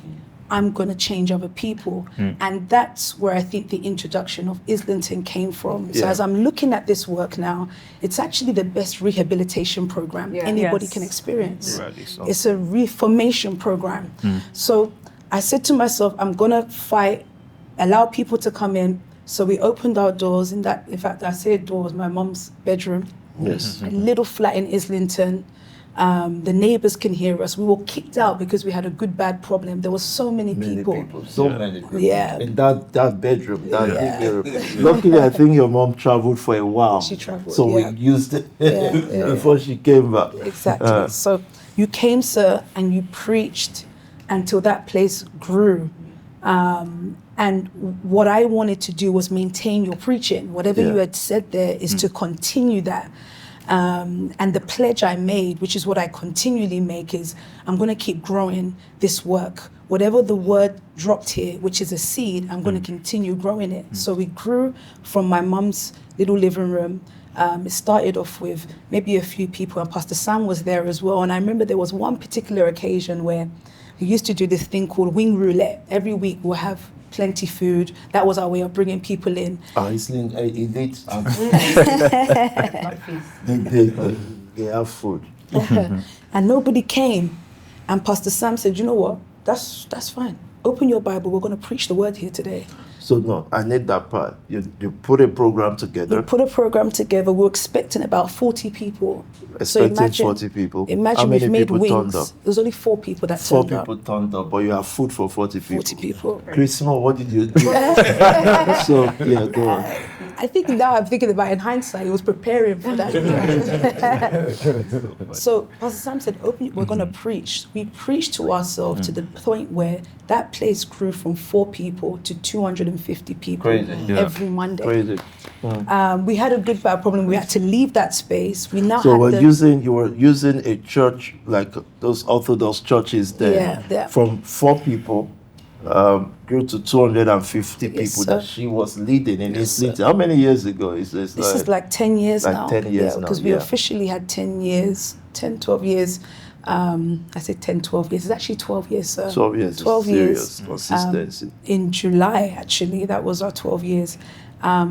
I'm going to change other people. And that's where I think the introduction of Islington came from. So as I'm looking at this work now, it's actually the best rehabilitation program anybody can experience. It's a reformation program. So I said to myself, I'm going to fight, allow people to come in. So we opened our doors in fact, I say doors, my mom's bedroom. Yes. A little flat in Islington. The neighbors can hear us. We were kicked out because we had a good-bad problem. There were so many people. So many people. Yeah. In that bedroom, big bedroom. Luckily, I think your mom traveled for a while. She traveled, So we used it before she came back. Exactly. So you came, sir, and you preached until that place grew. And what I wanted to do was maintain your preaching. Whatever you had said there is to continue that. And the pledge I made, which is what I continually make, is I'm going to keep growing this work. Whatever the word dropped here, which is a seed, I'm going to continue growing it. So we grew from my mum's little living room. It started off with maybe a few people, and Pastor Sam was there as well. And I remember there was one particular occasion where we used to do this thing called wing roulette. Every week we'll have plenty food. That was our way of bringing people in. Elite. They have food. And nobody came. And Pastor Sam said, you know what? That's fine. Open your Bible. We're going to preach the word here today. So no, I need that part. You put a program together. We put a program together. We were expecting about 40 people. Expecting 40 people. Imagine How many we've made people wings. turned up? There was only 4 people that 4 turned up. people turned up, but you have food for 40 people. 40 people. Christmas, what did you do? So yeah, go on. I think now I'm thinking about it in hindsight, he was preparing for that. So Pastor Sam said, we're going to preach. We preached to ourselves to the point where that place grew from 4 people to 250 people every Monday. Crazy. We had a good bad problem. We had to leave that space. We now So had you were using a church like those Orthodox churches there. Yeah. From 4 people grew to 250 people sir. that she was leading in Islington. How many years ago is this? This is like 10 years like now. 10 years now, because we officially had 10 years, 10, 12 years. I said 10, 12 years. It's actually 12 years, sir. 12 years. 12 years. Consistency. In July, actually, that was our 12 years.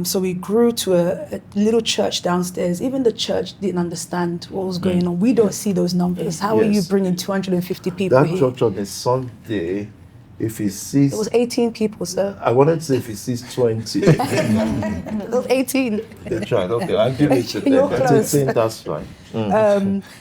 So we grew to a little church downstairs. Even the church didn't understand what was going on. We don't see those numbers. How are you bringing 250 people that here? church on a Sunday, if he sees... It was 18 people, sir. I wanted to say if he sees 20. It was 18. They tried. Okay, I'll give it to them. You're close. That's fine.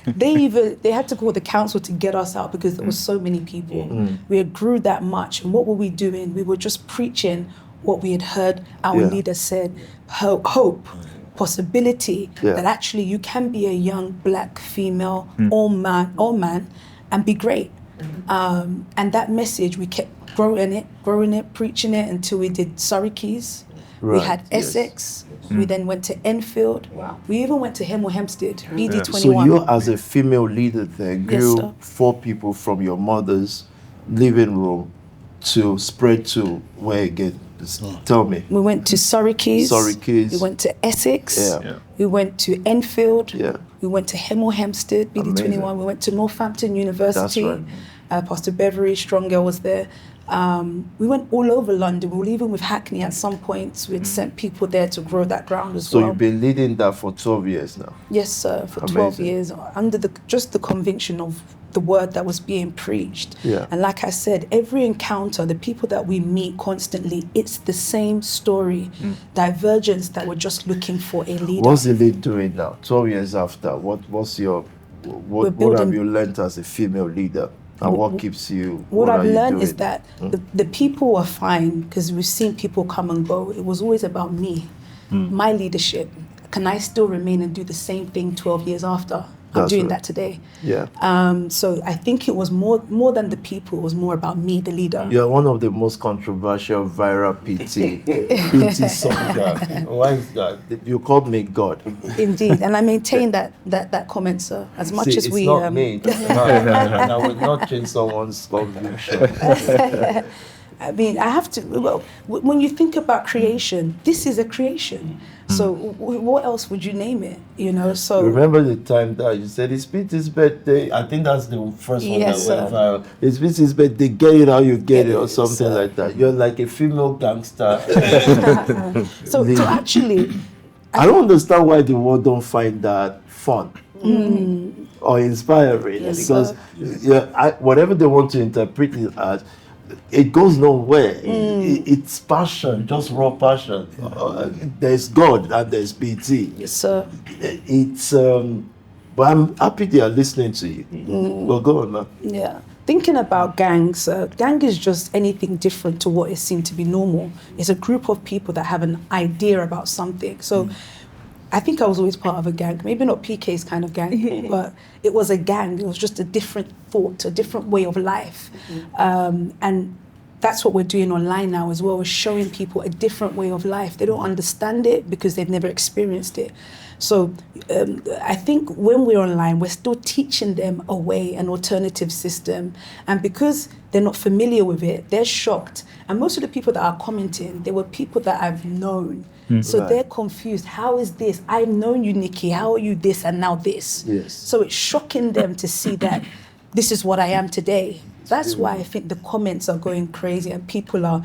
They had to call the council to get us out because there were so many people. We had grew that much. And what were we doing? We were just preaching what we had heard our leader said. Hope. possibility Yeah. that actually you can be a young black female or man and be great. And that message, we kept growing it, preaching it until we did Surrey Keys. We Right, had yes. Essex. We then went to Enfield. We even went to Hemel Hempstead, BD21. So you, as a female leader, then Yes, grew sir. 4 people from your mother's living room to spread to where again? Tell me. We went to Surrey Keys. Surrey Keys. We went to Essex. Yeah. We went to Enfield. Yeah. We went to Hemel Hempstead, BD21. Amazing. We went to Northampton University. That's right. Pastor Beverly Strong Girl was there. We went all over London. We were even with Hackney at some points. We'd sent people there to grow that ground as So well. you've been leading that for 12 years now. Yes, sir, for 12 Amazing. years, under just the conviction of the word that was being preached. Yeah. And like I said, every encounter, the people that we meet constantly, it's the same story, divergence that we're just looking for a leader. What's the lead doing now? 12 years after, what have building- you learned as a female leader? And what keeps you? What are I've you learned is doing? that the people were fine because we've seen people come and go. It was always about me, my leadership. Can I still remain and do the same thing 12 years after? I'm That's doing right. that today. Yeah. So I think it was more than the people. It was more about me, the leader. You're one of the most controversial viral PT song. Why is that? You called me God. Indeed, and I maintain that comment, sir. As much See, as it's we, not me. And I will not change someone's conviction. I mean, I have to. Well, when you think about creation, this is a creation. So what else would you name it? You know. So Remember the time that you said it's Peter's birthday? I think that's the first one Yes, that went sir. viral. It's Peter's birthday, get it how you get it, or Yes, something sir. like that. You're like a female gangster. so to actually, I don't understand why the world don't find that fun or inspiring, Yes, because sir. whatever they want to interpret it as, it goes nowhere. It's passion, just raw passion. There's God and there's PT. yes, sir. It's but I'm happy they are listening to you. Well, go on now. Yeah. Thinking about gangs, gang is just anything different to what is seen to be normal. It's a group of people that have an idea about something. So I think I was always part of a gang, maybe not PK's kind of gang, but it was a gang. It was just a different thought, a different way of life. And that's what we're doing online now as well. We're showing people a different way of life. They don't understand it because they've never experienced it. So I think when we're online, we're still teaching them a way, an alternative system. And because they're not familiar with it, they're shocked. And most of the people that are commenting, they were people that I've known. So Right. they're confused. How is this? I've known you, Nikki. How are you this and now this? Yes. So it's shocking them to see that this is what I am today. That's why I think the comments are going crazy and people are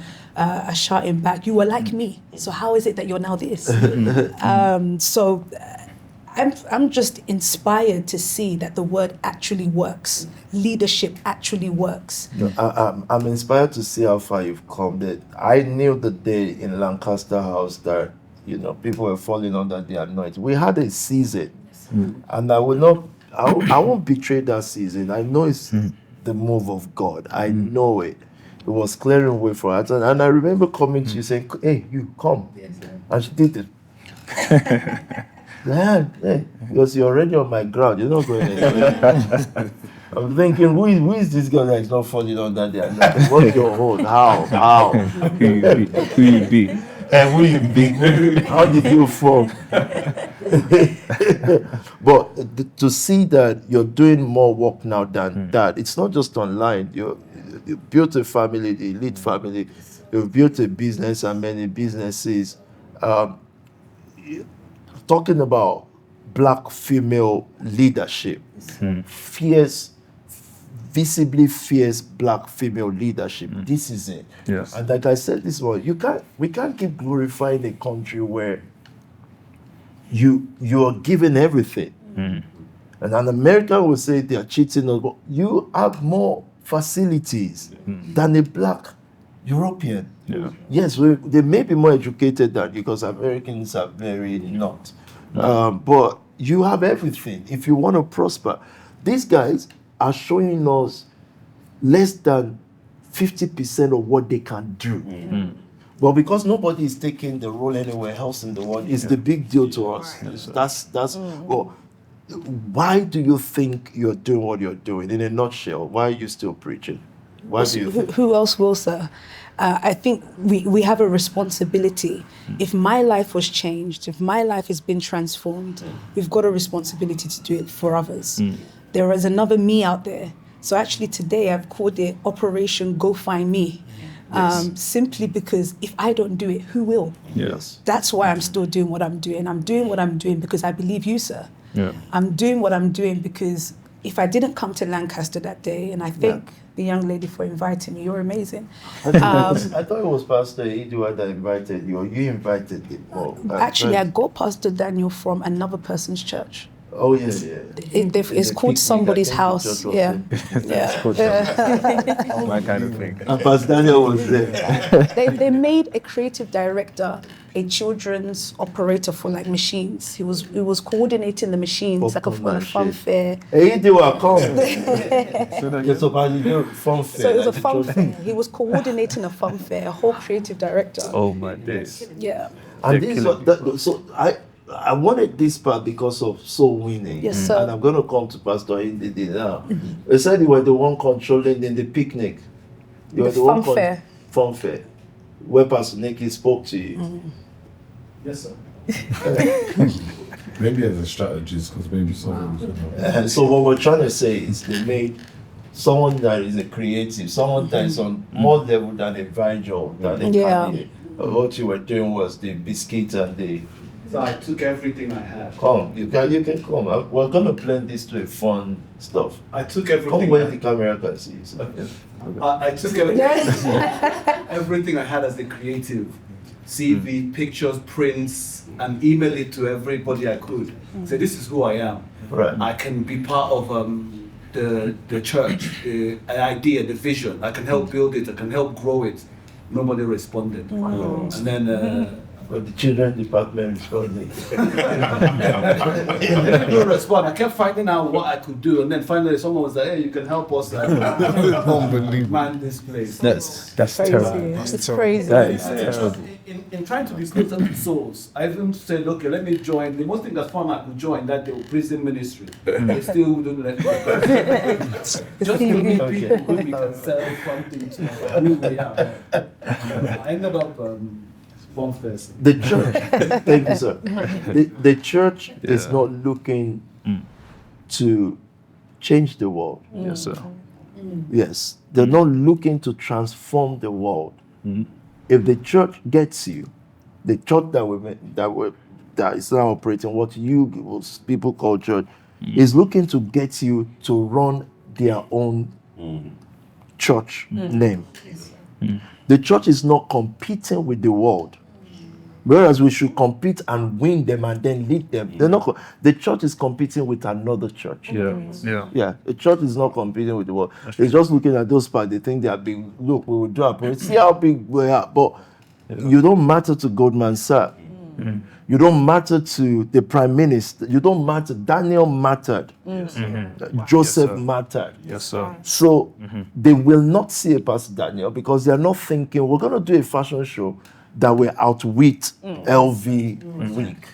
shouting back, you were like me. So how is it that you're now this? I'm just inspired to see that the word actually works. Leadership actually works. I'm inspired to see how far you've come. That I knew the day in Lancaster House that people were falling under the anointing. We had a season, and I won't betray that season. I know it's the move of God. I know it. It was clearing way for us, and I remember coming to you saying, "Hey, you come," and she did it. Hey, because you're already on my ground. You're not going anywhere. I'm thinking, who is this guy that is not falling under the anointing? What's your hold? How? Who you be? And who you be? How did you fall? But to see that you're doing more work now than that, it's not just online. You built a family, the elite family. You've built a business and many businesses. Talking about black female leadership, visibly fierce black female leadership. This is it. Yes. And like I said, we can't keep glorifying a country where you are given everything. And an American will say they are cheating us, but you have more facilities than a black European. Yeah. Yes, they may be more educated than, because Americans are very not. But you have everything if you want to prosper. These guys are showing us less than 50% of what they can do. But because nobody is taking the role anywhere else in the world, it's the big deal to us. That's well. Why do you think you're doing what you're doing? In a nutshell, why are you still preaching? Why do you think? Who else will, sir? I think we have a responsibility. If my life was changed, if my life has been transformed, we've got a responsibility to do it for others. There is another me out there. So actually today I've called it Operation Go Find Me. Simply because if I don't do it, who will? Yes. That's why I'm still doing what I'm doing. I'm doing what I'm doing because I believe you, sir. Yeah. I'm doing what I'm doing because if I didn't come to Lancaster that day, and I thank the young lady for inviting me, you're amazing. I thought it was Pastor Edward that invited you, or you invited him. Actually, I got Pastor Daniel from another person's church. Oh, yeah. It's called somebody's house. Yeah. My kind of thing. And Pastor Daniel was there. They made a creative director, a children's operator for like machines. He was coordinating the machines like a fun fair. Hey, they were come. Yes, so fun fair. So it was a fun fair. He was coordinating a fun fair, a whole creative director. Oh my days. Yeah. And this so I wanted this part because of soul winning. Yes, sir. And I'm going to come to Pastor Indidi now. They said you were the one controlling in the picnic. You were The one fun fair. Fun fair. Where Pastor Nicky spoke to you. Yes, sir. Maybe as a strategist, because maybe someone. So what we're trying to say is they made someone that is a creative, someone that is on more level than a Virgil, than a Kanye. What you were doing was the biscuit and the... So I took everything I had. Come, you can come. We're gonna blend this to a fun stuff. I took Come everything. where the camera can see you. So. I took everything I had as a creative. CV, pictures, prints, and email it to everybody I could. So this is who I am. Right. I can be part of the church, the idea, the vision. I can help build it. I can help grow it. Nobody responded. And then. But the children department responded. No respond. I kept finding out what I could do, and then finally someone was like, "Hey, you can help us man this place." That's Crazy. terrible. It's crazy. That is terrible. In trying to be closer to souls, I even said, "Okay, let me join." The most thing that's fun I could join that the prison ministry. They still wouldn't let me. Just to meet people who we can sell something to. Anyway, I ended up. The church, thank you, sir. The church is not looking to change the world. Yes, sir. Yes, they're not looking to transform the world. If the church gets you, the church that is now operating what people call church is looking to get you to run their own church name. The church is not competing with the world. Whereas we should compete and win them and then lead them. They're not. The church is competing with another church. Yeah. The church is not competing with the world. It's just looking at those parts. They think they are big. Look, we will do our parents. See how big we are. But you don't matter to Goldman Sachs. You don't matter to the Prime Minister. You don't matter. Daniel mattered. Joseph mattered. Yes, sir. So they will not see a Pastor Daniel because they are not thinking we're going to do a fashion show that will outwit LV week.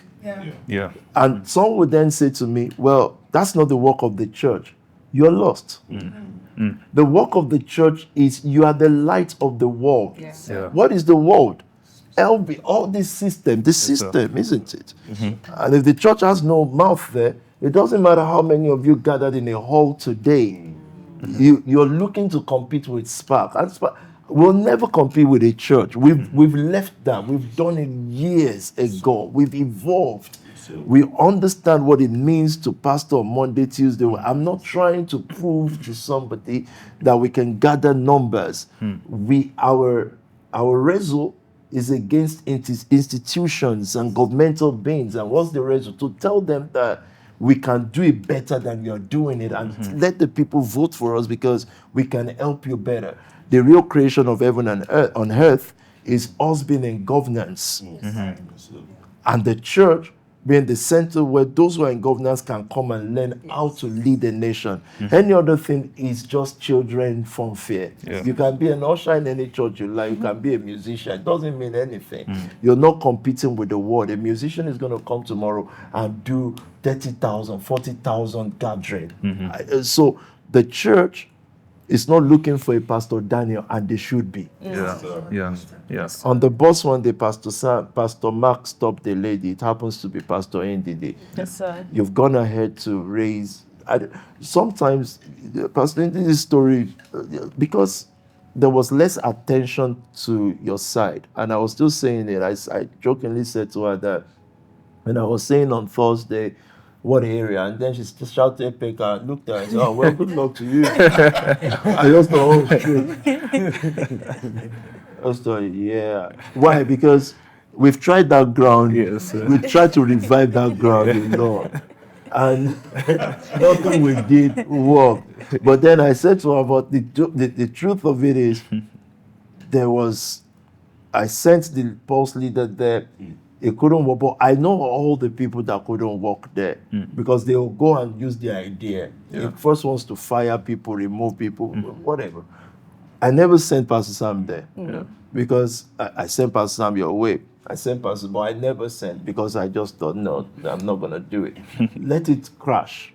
Yeah. And some would then say to me, well, that's not the work of the church. You're lost. The work of the church is you are the light of the world. Yeah. What is the world? LV, all this system, isn't it? And if the church has no mouth there, it doesn't matter how many of you gathered in a hall today. You're looking to compete with SPAC. And SPAC will never compete with a church. We've left that. We've done it years ago. We've evolved. We understand what it means to pastor on Monday, Tuesday. I'm not trying to prove to somebody that we can gather numbers. Our result is against institutions and governmental beings. And what's the result? To tell them that we can do it better than you're doing it and let the people vote for us because we can help you better. The real creation of heaven and earth is us being in governance. And the church being the center where those who are in governance can come and learn how to lead a nation. Any other thing is just children from fear. You can be an usher in any church you like, you can be a musician. It doesn't mean anything. You're not competing with the world. A musician is going to come tomorrow and do 30,000, 40,000 gathering. So the church is not looking for a Pastor Daniel, and they should be. Yes. On the bus one day, Pastor Mark stopped the lady. It happens to be Pastor Ndidi. Yes, sir. You've gone ahead to raise. Sometimes, Pastor Ndidi's story, because there was less attention to your side, and I was still saying it. I jokingly said to her that, and I was saying on Thursday, what area? And then she just shouted, Pekka, looked at her and said, oh, well, good luck to you. I just thought, oh, shit. I just thought, yeah. Why? Because we've tried that ground. Yes. We've tried to revive that ground, you know. And nothing we did worked. But then I said to her, but the truth of it is, I sent the pulse leader there. It couldn't work, but I know all the people that couldn't work there because they will go and use their idea. The first ones to fire people, remove people, whatever. I never sent Pastor Sam there because I sent Pastor Sam your way. I sent Pastor, but I never sent because I just thought, no, I'm not going to do it. Let it crash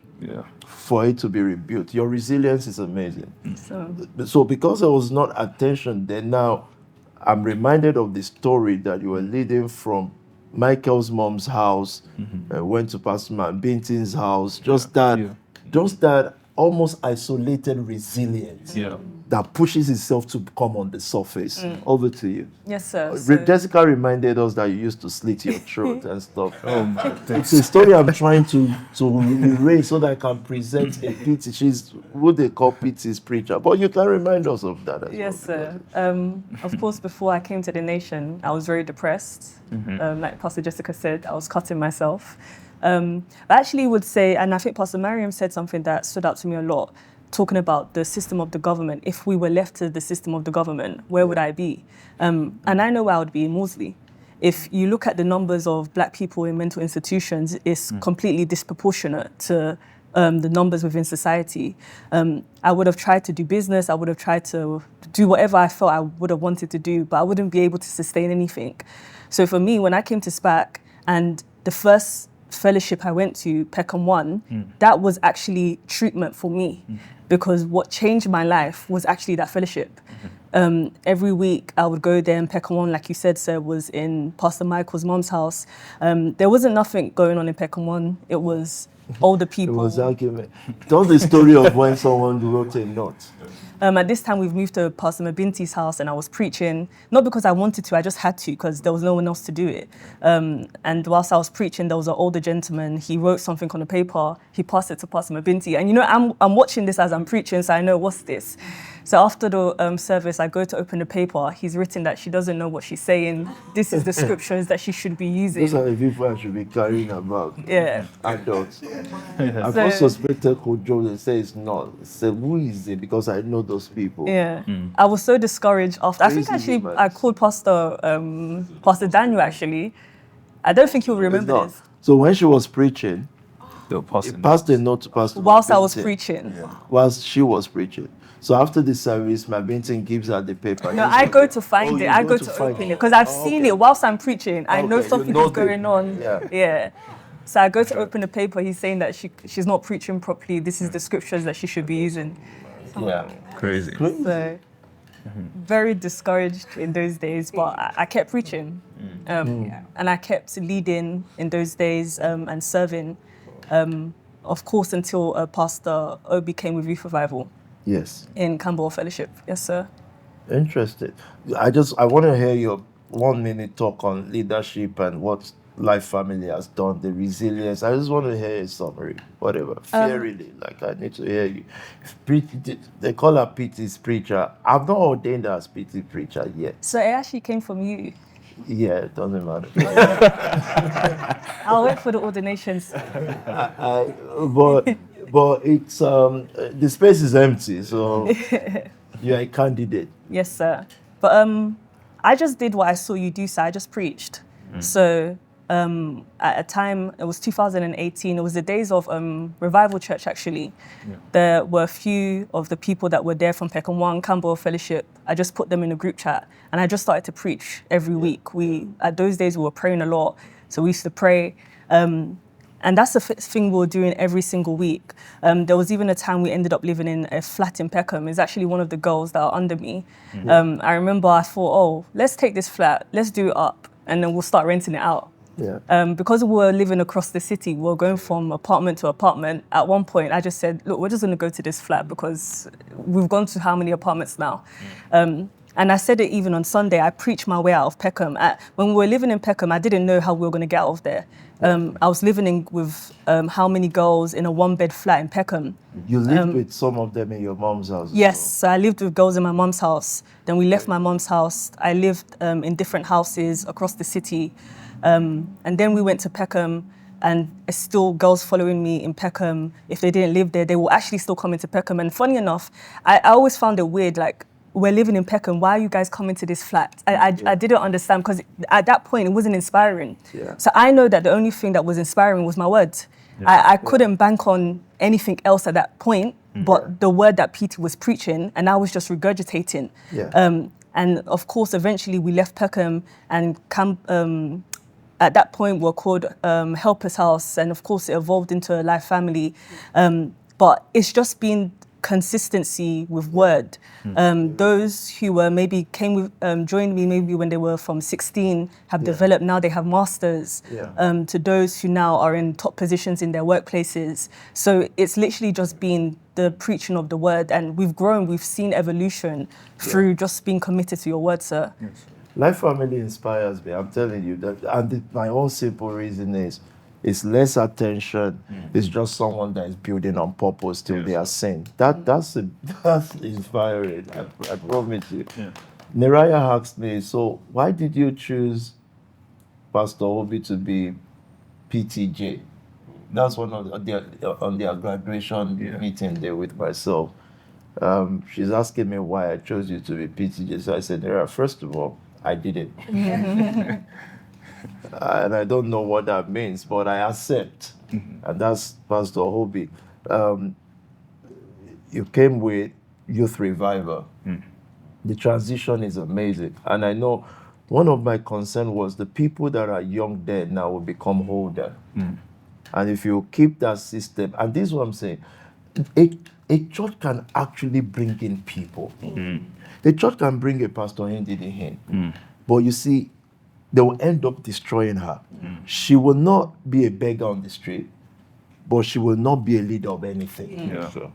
for it to be rebuilt. Your resilience is amazing. So because there was not attention there, now I'm reminded of the story that you were leading from Michael's mom's house, went to Pastor Bintin's house, just that almost isolated resilience that pushes itself to come on the surface. Over to you. Yes, sir. Jessica reminded us that you used to slit your throat and stuff. It's a story I'm trying to erase so that I can present a PT. She's what they call PT's preacher, but you can remind us of that as Yes, well. sir. Of course, before I came to the nation, I was very depressed. Like Pastor Jessica said, I was cutting myself. I actually would say, and I think Pastor Mariam said something that stood out to me a lot, talking about the system of the government. If we were left to the system of the government, where would I be? And I know where I would be, in Moseley. If you look at the numbers of Black people in mental institutions, it's completely disproportionate to the numbers within society. I would have tried to do business, I would have tried to do whatever I felt I would have wanted to do, but I wouldn't be able to sustain anything. So for me, when I came to SPAC, and the first fellowship I went to, Peckham 1, that was actually treatment for me, because what changed my life was actually that fellowship. Every week I would go there, and Peckham 1, like you said, sir, was in Pastor Michael's mom's house. There wasn't nothing going on in Peckham 1. It was older people. It was argument. Tell the story of when someone wrote a note. At this time, we've moved to Pastor Mabinti's house, and I was preaching, not because I wanted to, I just had to, because there was no one else to do it. And whilst I was preaching, there was an older gentleman. He wrote something on a paper. He passed it to Pastor Mabinti. And you know, I'm watching this as I'm preaching, so I know, what's this? So after the service, I go to open the paper. He's written that she doesn't know what she's saying. This is the scriptures that she should be using. Those are the people I should be carrying about. Yeah. Adults. I first suspected Coach Joe and say it's not. I said, who is it? Because I know those people. Yeah. I was so discouraged after. I think actually I called Pastor Daniel actually. I don't think he'll remember this. So when she was preaching, he passed a note to Pastor whilst I was preaching. Whilst she was preaching. So after the service, my Binton gives her the paper. No, I go to find it. I go to open it because I've seen it whilst I'm preaching. I know something is going on. Yeah. So I go to open the paper. He's saying that she's not preaching properly. This is the scriptures that she should be using. Yeah. Crazy. So very discouraged in those days, but I kept preaching. And I kept leading in those days and serving, of course, until Pastor Obi came with Youth Revival. Yes. In Campbell Fellowship. Yes, sir. Interesting. I want to hear your 1 minute talk on leadership and what Life Family has done, the resilience. I just want to hear a summary, whatever. Fairly, like I need to hear you. They call her PT's preacher. I'm not ordained as PT preacher yet. So it actually came from you. Yeah, it doesn't matter. I'll wait for the ordinations. But it's the space is empty, so you're a candidate. Yes, sir. But I just did what I saw you do, so I just preached. So at a time, it was 2018, it was the days of Revival Church, actually. Yeah. There were a few of the people that were there from Peckham 1, Campbell Fellowship. I just put them in a group chat, and I just started to preach every week. At those days, we were praying a lot, so we used to pray. And that's the thing we were doing every single week. There was even a time we ended up living in a flat in Peckham. It's actually one of the girls that are under me. I remember I thought, oh, let's take this flat, let's do it up, and then we'll start renting it out. Yeah. Because we were living across the city, we were going from apartment to apartment. At one point, I just said, look, we're just gonna go to this flat because we've gone to how many apartments now? And I said it even on Sunday, I preached my way out of Peckham. When we were living in Peckham, I didn't know how we were going to get out of there. I was living with how many girls in a one-bed flat in Peckham. You lived with some of them in your mom's house? Yes, so I lived with girls in my mom's house. Then we left my mom's house. I lived in different houses across the city. And then we went to Peckham, and still girls following me in Peckham. If they didn't live there, they will actually still come into Peckham. And funny enough, I always found it weird, like, we're living in Peckham, why are you guys coming to this flat? I didn't understand, because at that point, it wasn't inspiring. Yeah. So I know that the only thing that was inspiring was my word. Yeah. I couldn't bank on anything else at that point, but the word that Peter was preaching, and I was just regurgitating. Yeah. And of course, eventually we left Peckham, and at that point we were called Helper's House, and of course it evolved into a life family. But it's just been consistency with word. Those who were maybe joined me maybe when they were from 16 have developed, now they have masters, to those who now are in top positions in their workplaces. So it's literally just been the preaching of the word, and we've grown, we've seen evolution through just being committed to your word, sir. Yes. Life family inspires me, I'm telling you that, and my own simple reason is it's less attention. It's just someone that is building on purpose till they are seen. That's inspiring. I promise you. Yeah. Neraya asked me, so why did you choose Pastor Tobi to be PTJ? That's one of on their graduation meeting there with myself. She's asking me why I chose you to be PTJ. So I said, Neraya, first of all, I did it. And I don't know what that means, but I accept. And that's Pastor Tobi. You came with Youth Revival. The transition is amazing. And I know one of my concerns was the people that are young then now will become older. And if you keep that system, and this is what I'm saying, a church can actually bring in people. The church can bring a pastor in, but you see, they will end up destroying her. She will not be a beggar on the street, but she will not be a leader of anything. So,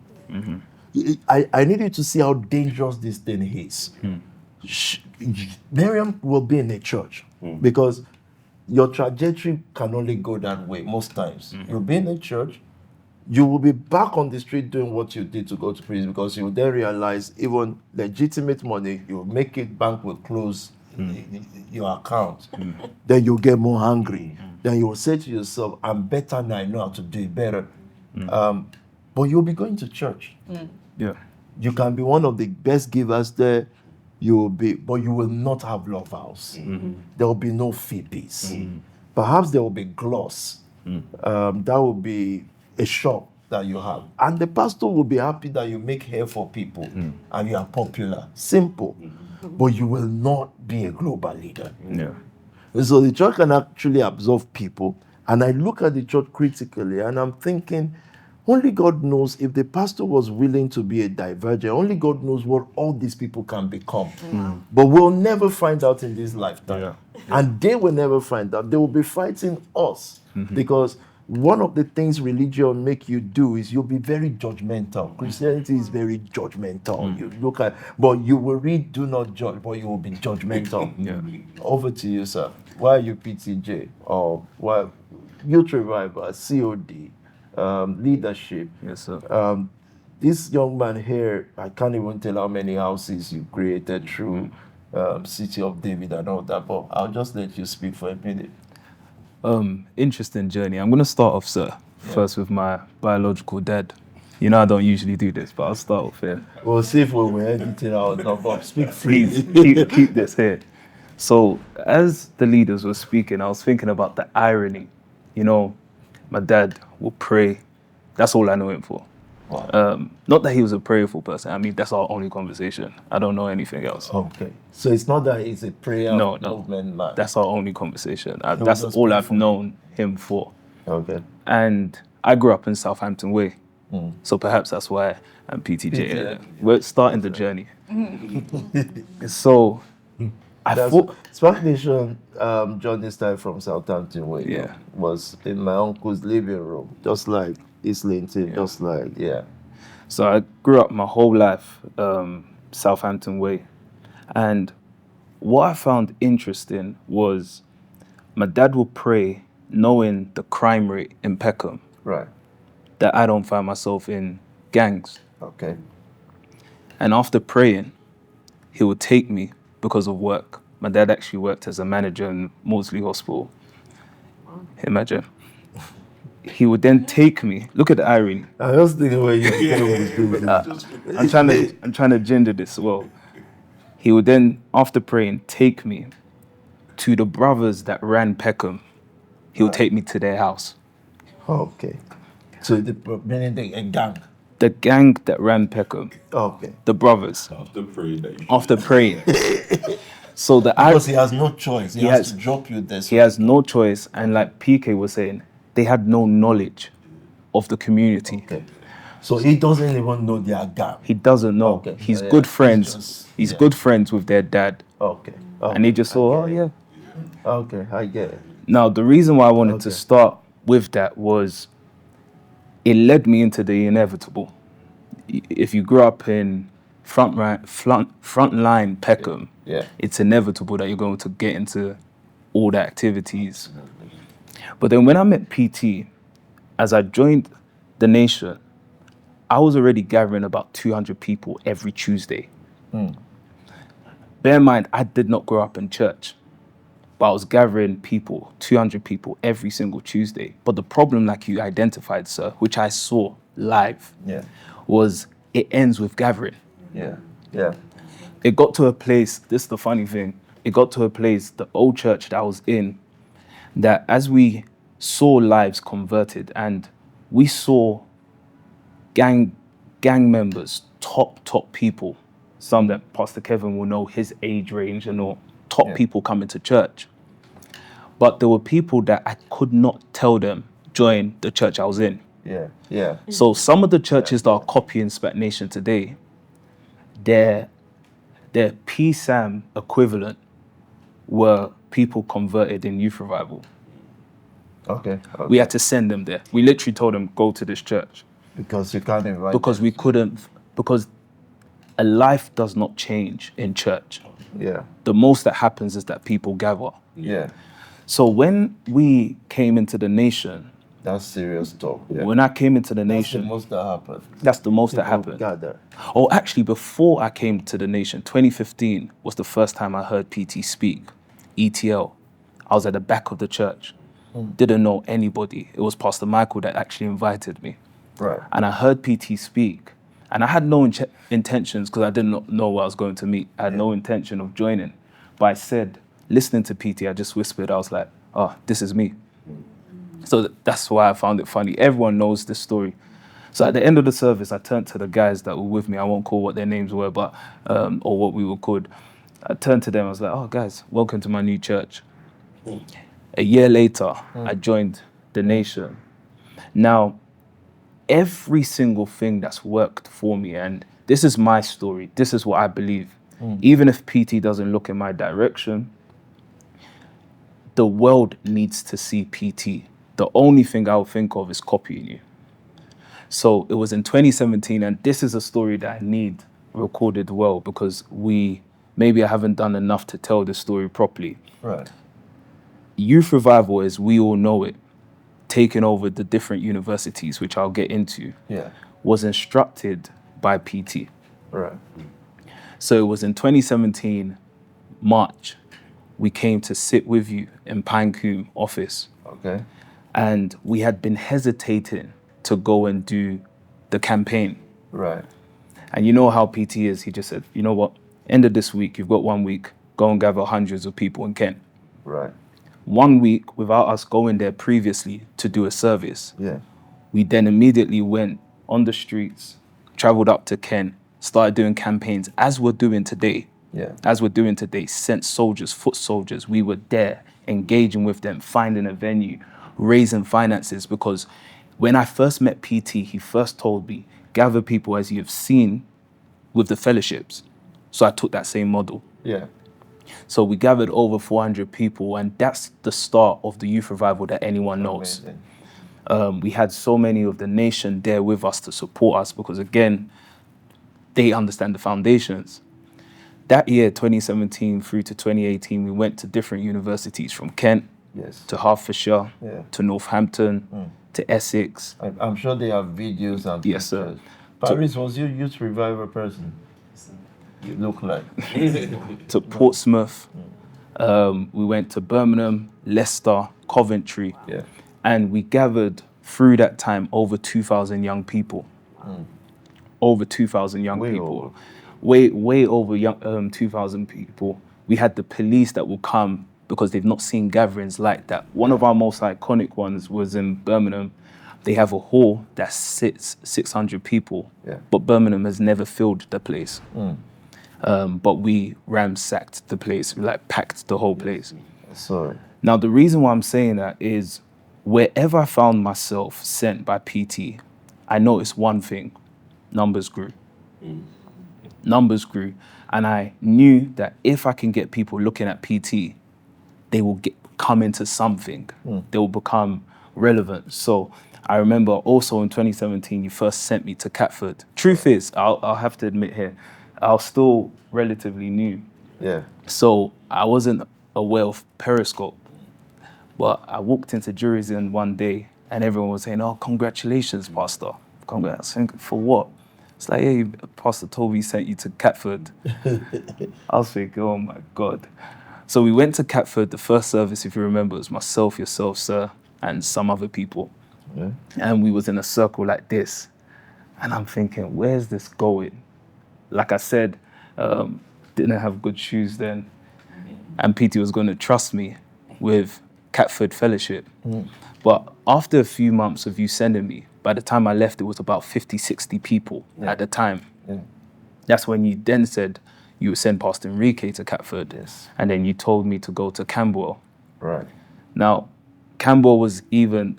I need you to see how dangerous this thing is. Miriam will be in a church because your trajectory can only go that way most times. You'll be in a church, you will be back on the street doing what you did to go to prison, because you will then realize even legitimate money, you'll make it, bank will close your account. Then you'll get more hungry. Then you'll say to yourself, I'm better now, I know how to do it better. But you'll be going to church. You can be one of the best givers there, but you will not have love house. There will be no Phoebes. Perhaps there will be gloss. That will be a shop that you have. And the pastor will be happy that you make hair for people and you are popular. Simple. But you will not be a global leader. And so the church can actually absorb people. And I look at the church critically and I'm thinking, only God knows if the pastor was willing to be a divergent. Only God knows what all these people can become. But we'll never find out in this lifetime. And they will never find out. They will be fighting us. Because one of the things religion make you do is you'll be very judgmental. Christianity is very judgmental. You look at, but you will read do not judge, but you will be judgmental. Over to you, sir. Why are you PTJ? Or why Youth Revival, COD, leadership? Yes, sir. This young man here, I can't even tell how many houses you created through City of David and all that, but I'll just let you speak for a minute. Interesting journey. I'm going to start off, sir, first with my biological dad. You know I don't usually do this, but I'll start off here. We'll see if we're editing out. Speak free. Please, keep this here. So as the leaders were speaking, I was thinking about the irony. You know, my dad will pray. That's all I know him for. Wow. Not that he was a prayerful person. I mean, that's our only conversation. I don't know anything else. Okay. So it's not that he's a prayer No. movement man. That's our only conversation. will That's just all pray I've for you. known him for. Okay. And I grew up in Southampton Way. So perhaps that's why I'm PTJ. We're starting the journey. So I thought, SPAC Nxtion joined this time from Southampton Way. Yeah. Was in my uncle's living room, just like Islington, just like, yeah. so I grew up my whole life Southampton Way. And what I found interesting was my dad would pray knowing the crime rate in Peckham, Right. that I don't find myself in gangs. Okay. And after praying, he would take me because of work. My dad actually worked as a manager in Maudsley Hospital. Imagine. He would then take me. Look at the irony. I was thinking where you I'm trying to gender this well. He would then, after praying, take me to the brothers that ran Peckham. He would take me to their house. Okay. So meaning a gang. The gang that ran Peckham, Okay. the brothers, After praying. after praying. So Because he has no choice. He has has- to drop you this. he has no choice. And like PK was saying, they had no knowledge of the community. Okay. So he doesn't even know their gang. He doesn't know. Okay. He's Yeah, good yeah. friends. Just- He's yeah. good friends with their dad. Okay. And he just saw, oh yeah. Okay, I get it. Now, the reason why I wanted to Okay. start with that was it led me into the inevitable. If you grew up in front line Peckham, Yeah. it's inevitable that you're going to get into all the activities. But then when I met PT, as I joined the nation, I was already gathering about 200 people every Tuesday. Bear in mind, I did not grow up in church, but I was gathering people, 200 people every single Tuesday. But the problem, like you identified, sir, which I saw live, Yeah. was it ends with gathering. Yeah. Yeah. It got to a place, this is the funny thing, it got to a place, the old church that I was in, that as we saw lives converted and we saw gang members, top people, some that Pastor Kevin will know his age range and all, top Yeah. people coming to church. But there were people that I could not tell them join the church I was in. Yeah. Yeah. So some of the churches that are copying SPAC Nxtion today, their PSAM equivalent were people converted in youth revival. Okay. We had to send them there. We literally told them, go to this church. Because you can't invite Because them. we couldn't, because a life does not change in church. Yeah. The most that happens is that people gather. Yeah. So when we came into the nation, That's serious talk. Yeah. when I came into the That's the nation, most that happened. that's the most that People happened. Gather. Oh, actually, before I came to the nation, 2015 was the first time I heard PT speak, ETL. I was at the back of the church, didn't know anybody. It was Pastor Michael that actually invited me. Right. And I heard PT speak, and I had no intentions because I did not know what I was going to meet. I had no intention of joining. But I said, listening to PT, I just whispered, I was like, oh, this is me. So that's why I found it funny. Everyone knows this story. So at the end of the service, I turned to the guys that were with me. I won't call what their names were, but or what we were called. I turned to them. I was like, "Oh, guys, welcome to my new church." A year later, I joined the nation. Now, every single thing that's worked for me, and this is my story. This is what I believe. Even if PT doesn't look in my direction, the world needs to see PT. The only thing I'll think of is copying you. So it was in 2017, and this is a story that I need recorded well because maybe I haven't done enough to tell the story properly. Right. Youth revival, as we all know it, taking over the different universities, which I'll get into, Yeah. was instructed by PT. Right. So it was in 2017, March, we came to sit with you in Pinecombe office. Okay. And we had been hesitating to go and do the campaign. Right. And you know how PT is. He just said, you know what, end of this week, you've got 1 week, go and gather hundreds of people in Kent. Right. 1 week without us going there previously to do a service. Yeah. We then immediately went on the streets, traveled up to Kent, started doing campaigns as we're doing today. Yeah. As we're doing today, sent soldiers, foot soldiers. We were there, engaging with them, finding a venue, raising finances. Because when I first met PT, he first told me, gather people as you've seen with the fellowships. So I took that same model. Yeah. So we gathered over 400 people, and that's the start of the youth revival that anyone knows. We had so many of the nation there with us to support us because, again, they understand the foundations. That year, 2017 through to 2018, we went to different universities from Kent to Hertfordshire, to Northampton, to Essex. I'm sure they have videos and Yes, sir. Paris, was you a youth revival person? You look like. To Portsmouth. We went to Birmingham, Leicester, Coventry. Yeah. And we gathered through that time over 2,000 young people. Over 2,000 young people. Way over 2,000 people. We had the police that will come because they've not seen gatherings like that. One of our most iconic ones was in Birmingham. They have a hall that sits 600 people, but Birmingham has never filled the place. But we ransacked the place, we like packed the whole place. Sorry. Now, the reason why I'm saying that is wherever I found myself sent by PT, I noticed one thing: numbers grew. Numbers grew. And I knew that if I can get people looking at PT, they will come into something. They will become relevant. So I remember also in 2017, you first sent me to Catford. Truth is, I'll have to admit here, I was still relatively new. Yeah. So I wasn't aware of Periscope. But I walked into Jerusalem one day and everyone was saying, "Oh, congratulations, Pastor." Congrats. For what? It's like, "Hey, Pastor Tobi sent you to Catford." I was thinking, oh my God. So we went to Catford. The first service, if you remember, was myself, yourself, sir, and some other people. Yeah. And we was in a circle like this. And I'm thinking, where's this going? Like I said, didn't have good shoes then. And PT was going to trust me with Catford Fellowship. But after a few months of you sending me, by the time I left, it was about 50, 60 people at the time. That's when you then said you would send Pastor Enrique to Catford. And then you told me to go to Camberwell. Right. Now, Camberwell was even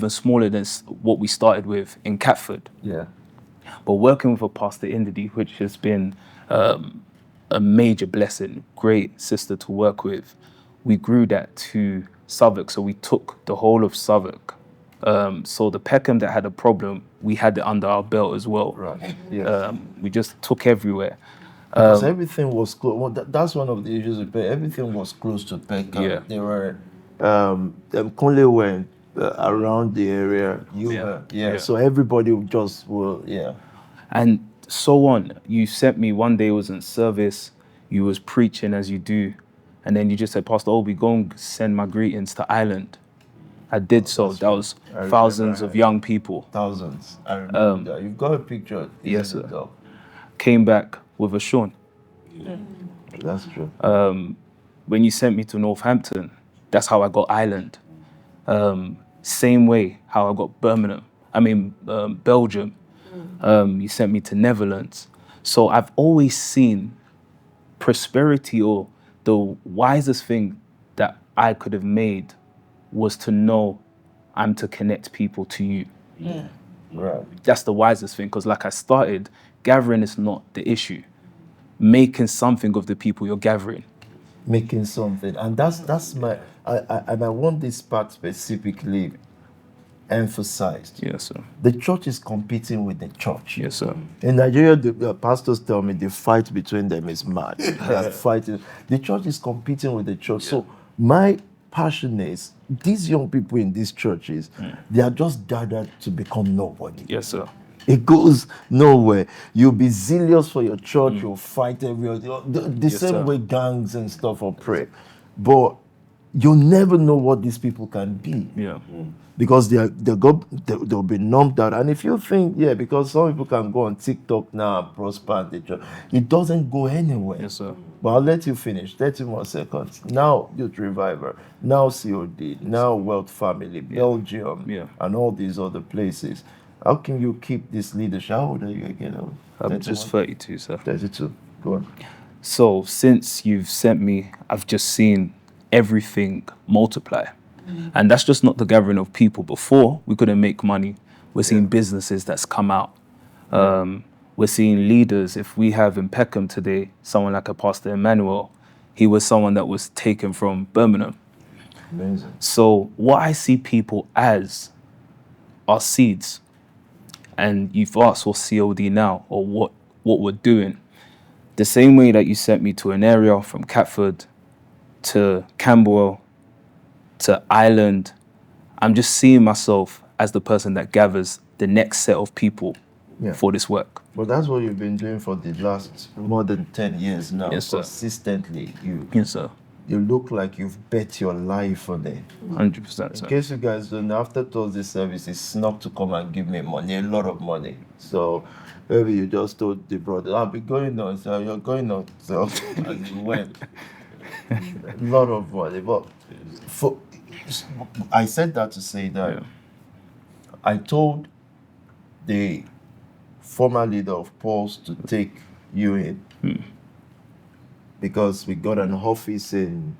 smaller than what we started with in Catford. Yeah. But working with a pastor Indidi, which has been a major blessing, great sister to work with, we grew that to Southwark. So we took the whole of Southwark. So the Peckham that had a problem, we had it under our belt as well. Right. Yes. We just took everywhere. Because everything was close. Well, that's one of the issues with Peckham. Everything was close to Peckham. Yeah. They were, Kunle went around the area. So everybody just will, And so on. You sent me one day, was in service, you was preaching as you do, and then you just said, "Pastor Obi, go and send my greetings to Ireland." I did so. That was thousands of young people. Thousands. I remember that. You've got a picture. Yes, sir. Came back with a Sean. That's true. When you sent me to Northampton, that's how I got Ireland. Same way how I got Belgium. You sent me to Netherlands. So I've always seen prosperity, or the wisest thing that I could have made was to know I'm to connect people to you. Right. That's the wisest thing, because like I started, gathering is not the issue. Making something of the people you're gathering. Making something. And that's my, and I want this part specifically emphasized. Yes, sir. The church is competing with the church. Yes, sir. In Nigeria, the pastors tell me the fight between them is mad. They're fighting. The church is competing with the church. So my passion is, these young people in these churches, they are just gathered to become nobody. Yes, sir. It goes nowhere. You'll be zealous for your church, you'll fight every other, the same way gangs and stuff operate. But you'll never know what these people can be. Yeah. Because they'll be numbed out. And if you think, because some people can go on TikTok now and prosper, it doesn't go anywhere. Yes, sir. But I'll let you finish. 30 more seconds. Now, Youth Reviver, now COD, now Wealth Family, Belgium, and all these other places. How can you keep this leadership? How old are you again? I'm just 32, sir. 32. Go on. So since you've sent me, I've just seen everything multiply. And that's just not the gathering of people. Before, we couldn't make money. We're seeing businesses that's come out. We're seeing leaders. If we have in Peckham today, someone like a Pastor Emmanuel, he was someone that was taken from Birmingham. Amazing. So what I see people as are seeds. And you've asked what's COD now, or what we're doing. The same way that you sent me to an area from Catford to Camberwell to Ireland, I'm just seeing myself as the person that gathers the next set of people for this work. Well, that's what you've been doing for the last more than 10 years now. Yes, sir. Consistently. Yes, sir. You look like you've bet your life on it. 100%, sir. In case you guys don't know, after Thursday service, he snuck to come and give me money, a lot of money. So maybe you just told the brother, I'll be going on, so you're going on. So and you went. A lot of money. But I said that to say that I told the former leader of Paul's to take you in because we got an office in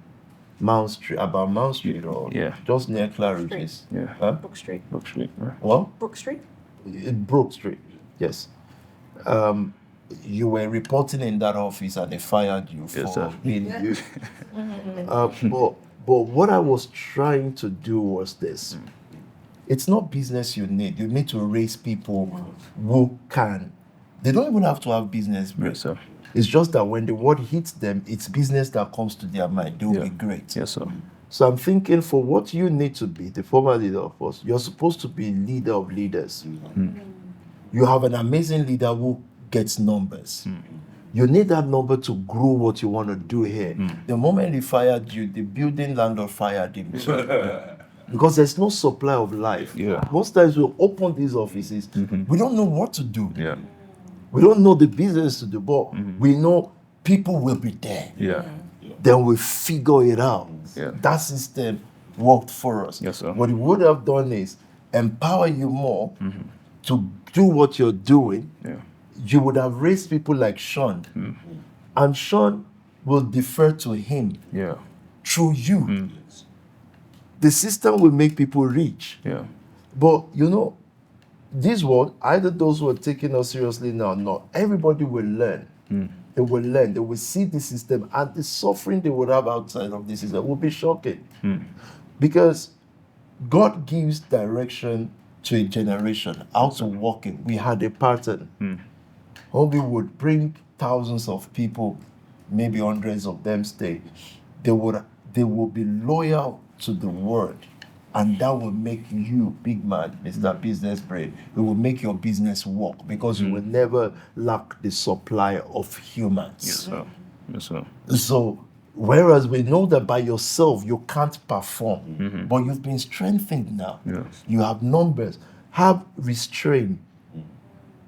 Mount Street, about Mount Street, or just near Claridge's. Huh? Brook Street. Brook Street, right? What? Brook Street? Brook Street, yes. You were reporting in that office and they fired you for being you. But what I was trying to do was this. It's not business you need. You need to raise people who can. They don't even have to have business. Yes, sir. It's just that when the word hits them, it's business that comes to their mind. They will be great. Yes, sir. So I'm thinking for what you need to be, the former leader of us, you're supposed to be leader of leaders. You have an amazing leader who gets numbers. You need that number to grow what you want to do here. The moment he fired you, the building landlord fired him. Because there's no supply of life. Most times we open these offices, we don't know what to do. We don't know the business to do, but we know people will be there. Then we figure it out. That system worked for us. Yes, sir. What it would have done is empower you more to do what you're doing. You would have raised people like Sean. And Sean will defer to him through you. The system will make people rich. But you know, this world, either those who are taking us seriously now or not, everybody will learn. They will learn. They will see the system, and the suffering they would have outside of this system will be shocking. Because God gives direction to a generation, how to walk in. We had a pattern. We would bring thousands of people, maybe hundreds of them stay. They will be loyal to the word. And that will make you, big man, Mr. Business Brain, it will make your business work because you will never lack the supply of humans. Yes, sir. Yes, sir. So, whereas we know that by yourself you can't perform, but you've been strengthened now. You have numbers, have restraint,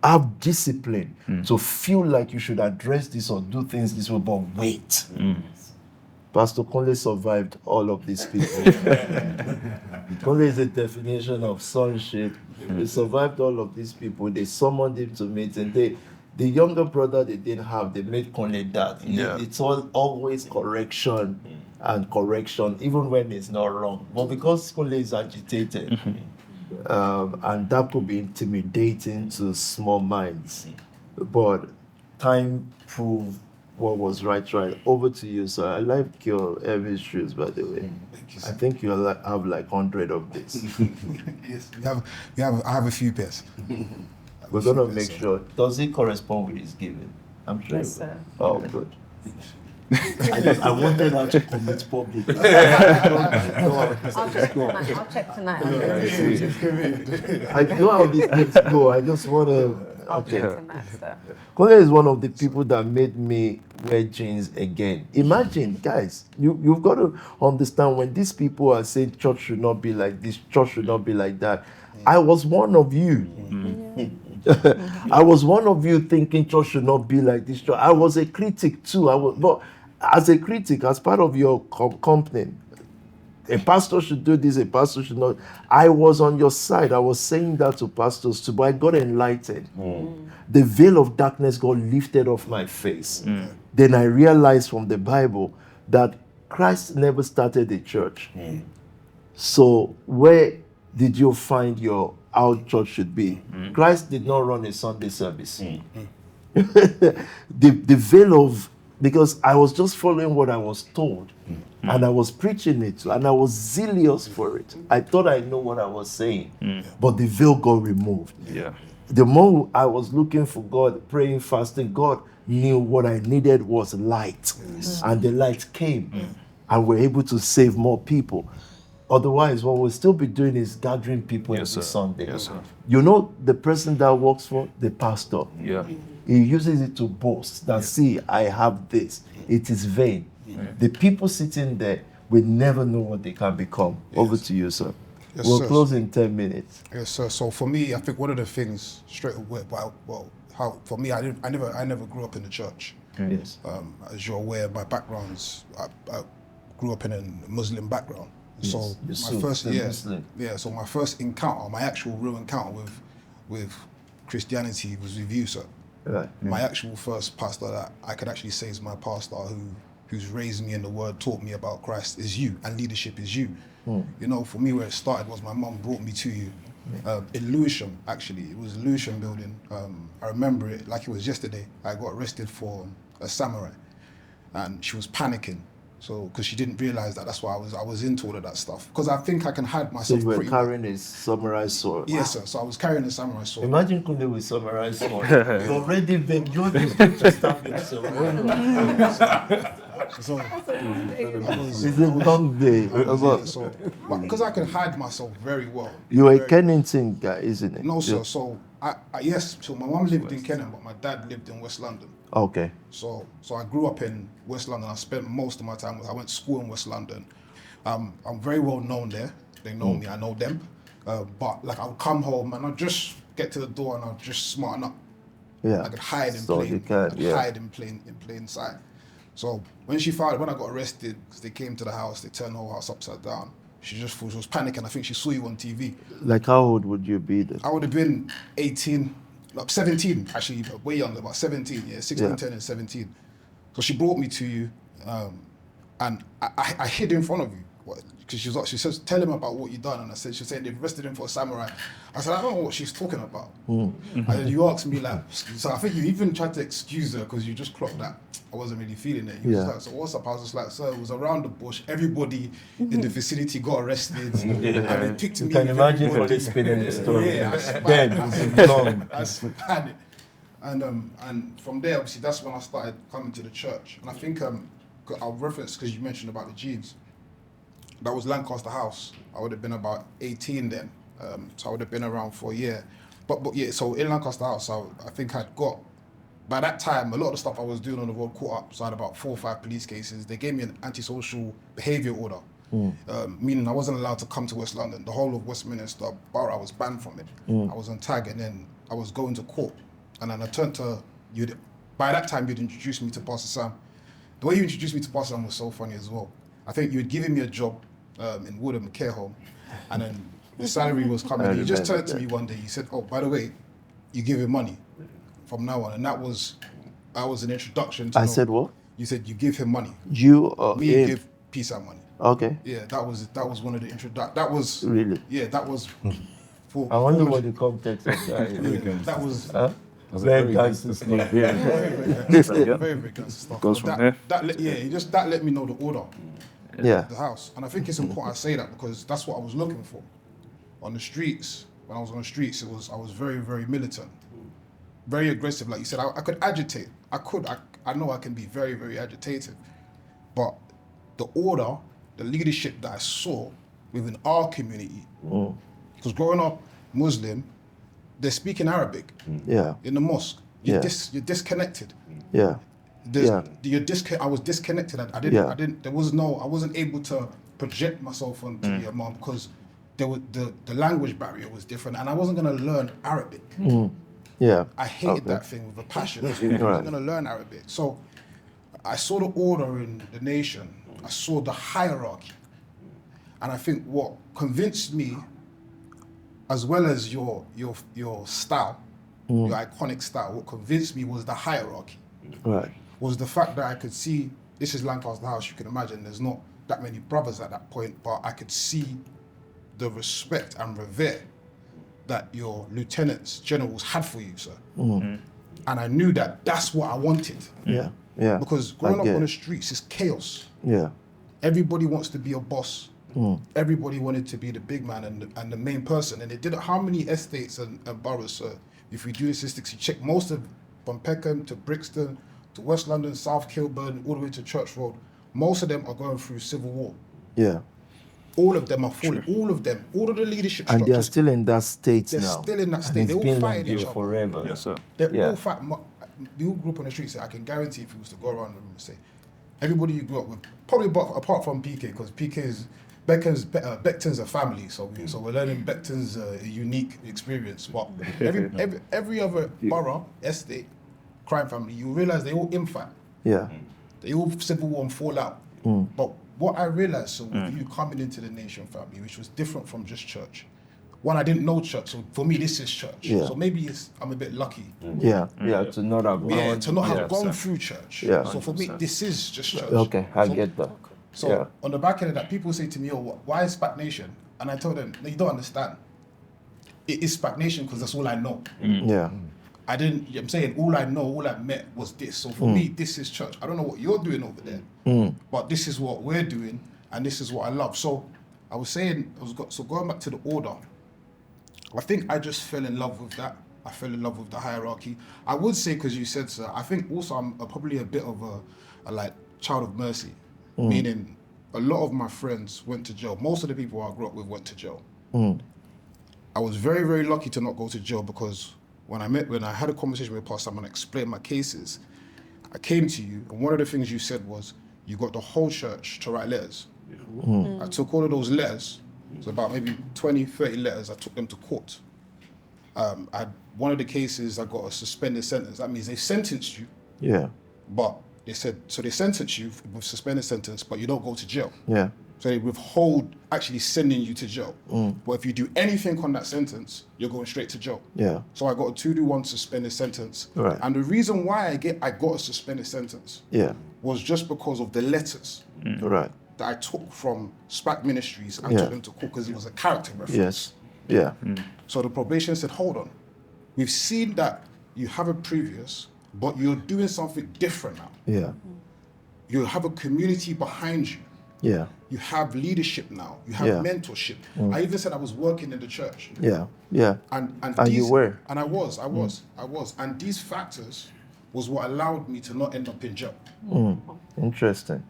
have discipline to feel like you should address this or do things this way, but wait. Pastor Conley survived all of these people. Conley is a definition of sonship. He survived all of these people. They summoned him to meeting. The younger brother they didn't have, they made Conley that. It's always correction and correction, even when it's not wrong. But because Conley is agitated, and that could be intimidating to small minds. But time proved what was right. Over to you, sir. I like your heavy shoes, by the way. Thank you, I think you have like 100 of this. Yes, I have a few pairs. We're gonna make sure. Does it correspond with his giving? I'm sure. Yes, sir. Oh, good. I wanted her to commit publicly. I'll check tonight. I know how these things go. I just want to I'll Okay. get to master. Kunle is one of the people that made me wear jeans again. Imagine, guys, you've got to understand when these people are saying church should not be like this, church should not be like that. I was one of you. I was one of you thinking church should not be like this. I was a critic too. But as a critic, as part of your company, a pastor should do this, a pastor should not. I was on your side. I was saying that to pastors too, but I got enlightened. The veil of darkness got lifted off my face. Then I realized from the Bible that Christ never started a church. So where did you find how church should be? Christ did not run a Sunday service. The veil of, because I was just following what I was told. And I was preaching it, and I was zealous for it. I thought I know what I was saying, but the veil got removed. Yeah. The more I was looking for God, praying, fasting, God knew what I needed was light. And the light came, and we're able to save more people. Otherwise, what we'll still be doing is gathering people every Sunday. Yes, sir. You know the person that works for the pastor? Yeah. He uses it to boast that, see, I have this. It is vain. The people sitting there will never know what they can become. Over to you, sir. Yes, We'll sir. close in 10 minutes. Yes, sir. So for me, I think one of the things straight away, how for me, I never grew up in the church. Yes. As you're aware, my backgrounds, I grew up in a Muslim background. Yes, So you're my first Muslim. so my first encounter, my actual real encounter with Christianity was with you, sir. Right. My actual first pastor that I could actually say is my pastor who's raised me in the word, taught me about Christ is you, and leadership is you. You know, for me, where it started was my mum brought me to you. In Lewisham, actually. It was Lewisham building. I remember it like it was yesterday. I got arrested for a samurai, and she was panicking. So, because she didn't realize that's why I was into all of that stuff. Because I think I can hide So myself you were pretty well. carrying a samurai sword. Yes, sir. So I was carrying a samurai sword. Imagine Kunle with samurai sword. You're already big. You're just starting. So, It's a long day. so, because I can hide myself very well. You're a Very- Kennington guy, isn't it? No, sir. So, yes. So my mum lived in Kennington, but my dad lived in West London. Okay. So I grew up in West London. I spent most of my time I went to school in West London. I'm very well known there. They know me. I know them. But like I'll come home and I'll just get to the door and I'll just smarten up. Yeah. I could hide in So you can, yeah. hide in plain sight. So when I got arrested, because they came to the house, they turned the whole house upside down. She was panicking. I think she saw you on TV. Like how old would you be then? I would have been 18, like 17, actually, way younger, about 17, 16, Yeah. 10 and 17. So she brought me to you, and I hid in front of you. Because she says, tell him about what you done. And I said, she said, they've arrested him for a samurai. I said, I don't know what she's talking about. And then you asked me like, so I think you even tried to excuse her because you just clocked that I wasn't really feeling it. You was like, so what's up? I was just like, sir, it was around the bush. Everybody in the vicinity got arrested. And they picked me. You can with imagine everybody. for this spinning the story. Yeah, I spat. Then it's long. I spat it. And from there, obviously, that's when I started coming to the church. And I think I'll reference, because you mentioned about the jeans. That was Lancaster House. I would have been about 18 then. So I would have been around for a year. But yeah, so in Lancaster House, I think I'd got, by that time, a lot of the stuff I was doing on the road caught up. So I had about 4 or 5 police cases. They gave me an antisocial behaviour order, meaning I wasn't allowed to come to West London. The whole of Westminster Borough, I was banned from it. I was on tag, and then I was going to court. And then I turned to, by that time, you'd introduced me to Pastor Sam. The way you introduced me to Pastor Sam was so funny as well. I think you had given me a job in Woodham care home, and then the salary was coming. You just turned to me one day. You said, "Oh, by the way, you give him money from now on," and that was an introduction to. I said what? You said you give him money. You or Me him? give Peace out money. Okay. Yeah, that was one of the introductions. That was Really? Yeah, that was. I wonder what the context of that is. That was. That's a Very very gangster stuff. Very good stuff. Goes But from there. That let me know the order. Yeah. The house. And I think it's important I say that because that's what I was looking for. On the streets, when I was on the streets, I was very, very militant. Very aggressive. Like you said, I could agitate. I know I can be very, very agitative. But the order, the leadership that I saw within our community, because growing up Muslim, they're speaking Arabic Yeah. in the mosque. You're Yeah. disconnected. Yeah. I was disconnected. I didn't. I wasn't able to project myself onto the imam because the language barrier was different, and I wasn't gonna learn Arabic. Yeah. I hated that thing with a passion. I wasn't gonna learn Arabic. So I saw the order in the nation. I saw the hierarchy, and I think what convinced me, as well as your style, your iconic style, what convinced me was the hierarchy. Right. Was the fact that I could see, this is Lancaster House, you can imagine there's not that many brothers at that point, but I could see the respect and revere that your lieutenants, generals had for you, sir. And I knew that that's what I wanted. Yeah. Yeah. Because growing up on the streets is chaos. Yeah. Everybody wants to be a boss. Everybody wanted to be the big man and the main person. And they did it. How many estates and boroughs, sir? If we do the statistics, you check most of from Peckham to Brixton to West London, South Kilburn, all the way to Church Road, most of them are going through civil war. Yeah. All of them are falling. All of them. All of the leadership And structures. they are still in that state They're now. still in that state. They It's all been fight like each this other. forever. Yes, sir. They all fight. We all grew up on the streets. I can guarantee if you was to go around the room and say, everybody you grew up with, probably apart from PK, because Beckton's a family, so we're learning Beckton's unique experience. But every other borough, estate, crime family, you realize they all infight. Yeah. They all civil war and fall out. But what I realized, so with you coming into the Nation family, which was different from just church. One, I didn't know church, so for me this is church. Yeah. So maybe I'm a bit lucky. Yeah. Yeah. To not have gone. To not have gone through church. Yeah. So for me, this is just church. Okay, I get that. So on the back end of that, people say to me, "Oh, why is SPAC Nxtion?" And I told them, "No, you don't understand. It is SPAC Nxtion because that's all I know. Yeah. I'm saying all I know, all I met was this. So for me, this is church. I don't know what you're doing over there, but this is what we're doing, and this is what I love." So I was saying, so going back to the order, I think I just fell in love with that. I fell in love with the hierarchy. I would say, because you said, sir, I think also I'm probably a bit of a like child of mercy, meaning a lot of my friends went to jail. Most of the people I grew up with went to jail. I was very, very lucky to not go to jail because when I had a conversation with Pastor and I explained my cases, I came to you, and one of the things you said was, you got the whole church to write letters. I took all of those letters, so about maybe 20, 30 letters, I took them to court. One of the cases, I got a suspended sentence. That means they sentenced you. Yeah. But they said, so they sentenced you with suspended sentence, but you don't go to jail. Yeah. So they withhold actually sending you to jail. But if you do anything on that sentence, you're going straight to jail. Yeah. So I got a 2-1 suspended sentence. Right. And the reason why I got a suspended sentence was just because of the letters Right. that I took from SPAC Ministries and took them to court because it was a character reference. Yes. Yeah. So the probation said, hold on, we've seen that you have a previous, but you're doing something different now. Yeah. You have a community behind you. Yeah. You have leadership now. You have mentorship. I even said I was working in the church. Yeah. Yeah. And you these, were. And I was. And these factors was what allowed me to not end up in jail. Interesting.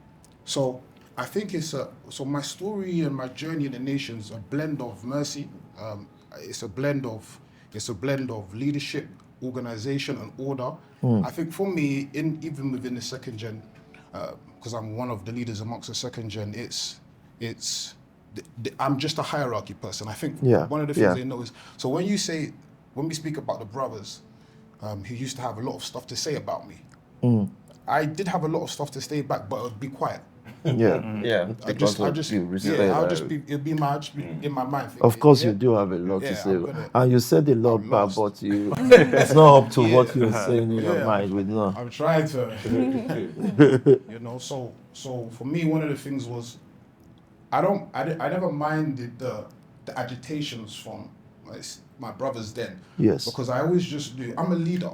So I think so my story and my journey in the nation's a blend of mercy. It's a blend of leadership, organization, and order. I think for me, even within the second gen, because I'm one of the leaders amongst the second gen, I'm just a hierarchy person. I think one of the things they know is, so when we speak about the brothers who used to have a lot of stuff to say about me, I did have a lot of stuff to say back, but it would be quiet. Yeah. It'd be in my mind. Thinking, Of course, you do have a lot to say, I'm and you said a lot back, but it's not up to what you're saying in your mind. With no. I'm trying to, So for me, one of the things was, I never minded the agitations from my brothers then. Yes. Because I always just do. I'm a leader.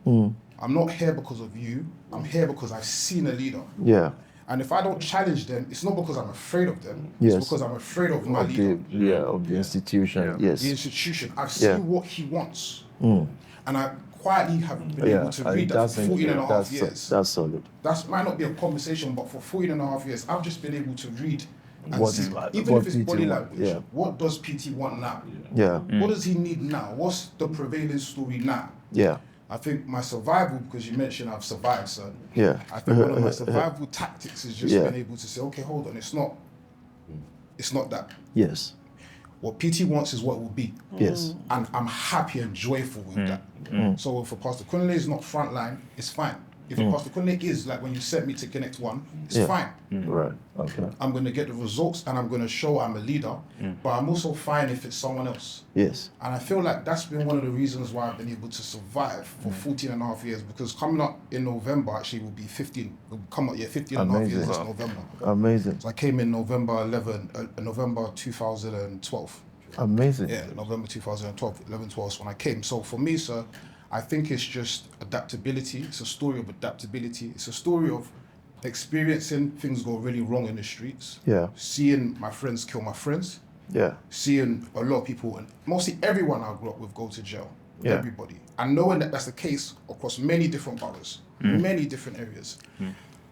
I'm not here because of you. I'm here because I've seen a leader. Yeah. And if I don't challenge them, it's not because I'm afraid of them. Yes. It's because I'm afraid of my leader. Of the institution. Yes. The institution. I've seen what he wants. And I quietly have been able to read that for 14 and a half years. That's solid. That might not be a conversation, but for 14 and a half years, I've just been able to read And What- see, even what if it's PT body want, language, yeah. what does PT want now? Yeah. What does he need now? What's the prevailing story now? Yeah. I think my survival, because you mentioned I've survived, sir. Yeah. I think one of my survival tactics is just Yeah. being able to say, okay, hold on, it's not that. Yes. What PT wants is what will be. Yes. And I'm happy and joyful with that. So for Pastor Kunle is not frontline, it's fine. If Pastor Kunle is, like when you sent me to Connect One, it's Yeah. fine. Right. Okay. I'm going to get the results and I'm going to show I'm a leader, but I'm also fine if it's someone else. Yes. And I feel like that's been one of the reasons why I've been able to survive for 14 and a half years, because coming up in November actually will be 15. Will come up, 15 and a half years this November. Amazing. So I came in November 2012. Amazing. Yeah, November 2012, 11/12 when I came. So for me, sir, I think it's just adaptability. It's a story of adaptability. It's a story of experiencing things go really wrong in the streets. Yeah. Seeing my friends kill my friends. Yeah. Seeing a lot of people, and mostly everyone I grew up with, go to jail. Yeah. Everybody. And knowing that that's the case across many different boroughs, many different areas.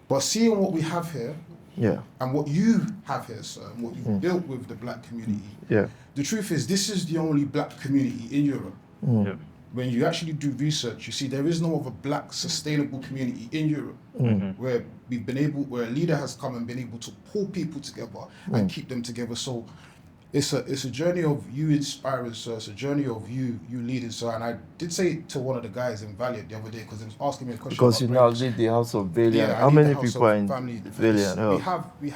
But seeing what we have here, Yeah. and what you have here, sir, and what you've built with the black community, Yeah. the truth is this is the only black community in Europe. When you actually do research, you see there is no other black sustainable community in Europe where we've been able, where a leader has come and been able to pull people together and keep them together. So it's a journey of you inspiring, sir. It's a journey of you leading, sir. And I did say to one of the guys in Valiant the other day, because he was asking me a question. Because you about now greatness. lead the House of Valiant. Yeah, I How lead many the House people of are in family. Valiant Health? We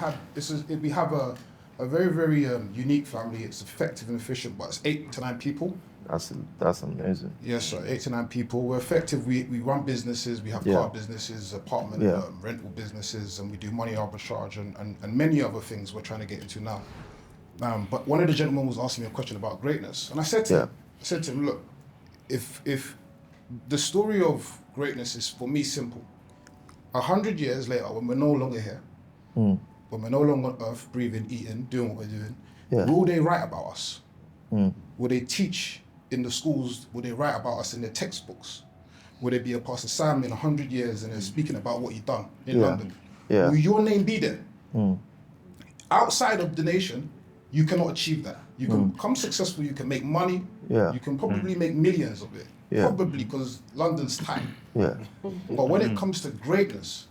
have a very, very unique family. It's effective and efficient, but it's 8 to 9 people. That's amazing. Yes, sir. 8 to 9 people. We're effective. We run businesses. We have car businesses, apartment rental businesses, and we do money arbitrage and many other things we're trying to get into now. But one of the gentlemen was asking me a question about greatness, and I said to him, look, if the story of greatness is for me simple, 100 years later, when we're no longer here, when we're no longer on earth, breathing, eating, doing what we're doing, will they write about us? Will they teach in the schools? Will they write about us in their textbooks? Will there be a Pastor Sam in 100 years and they're speaking about what he's done in London? Yeah. Will your name be there? Outside of the nation, you cannot achieve that. You can become successful, you can make money, you can probably make millions of it. Probably because London's tight. Yeah. But when it comes to greatness,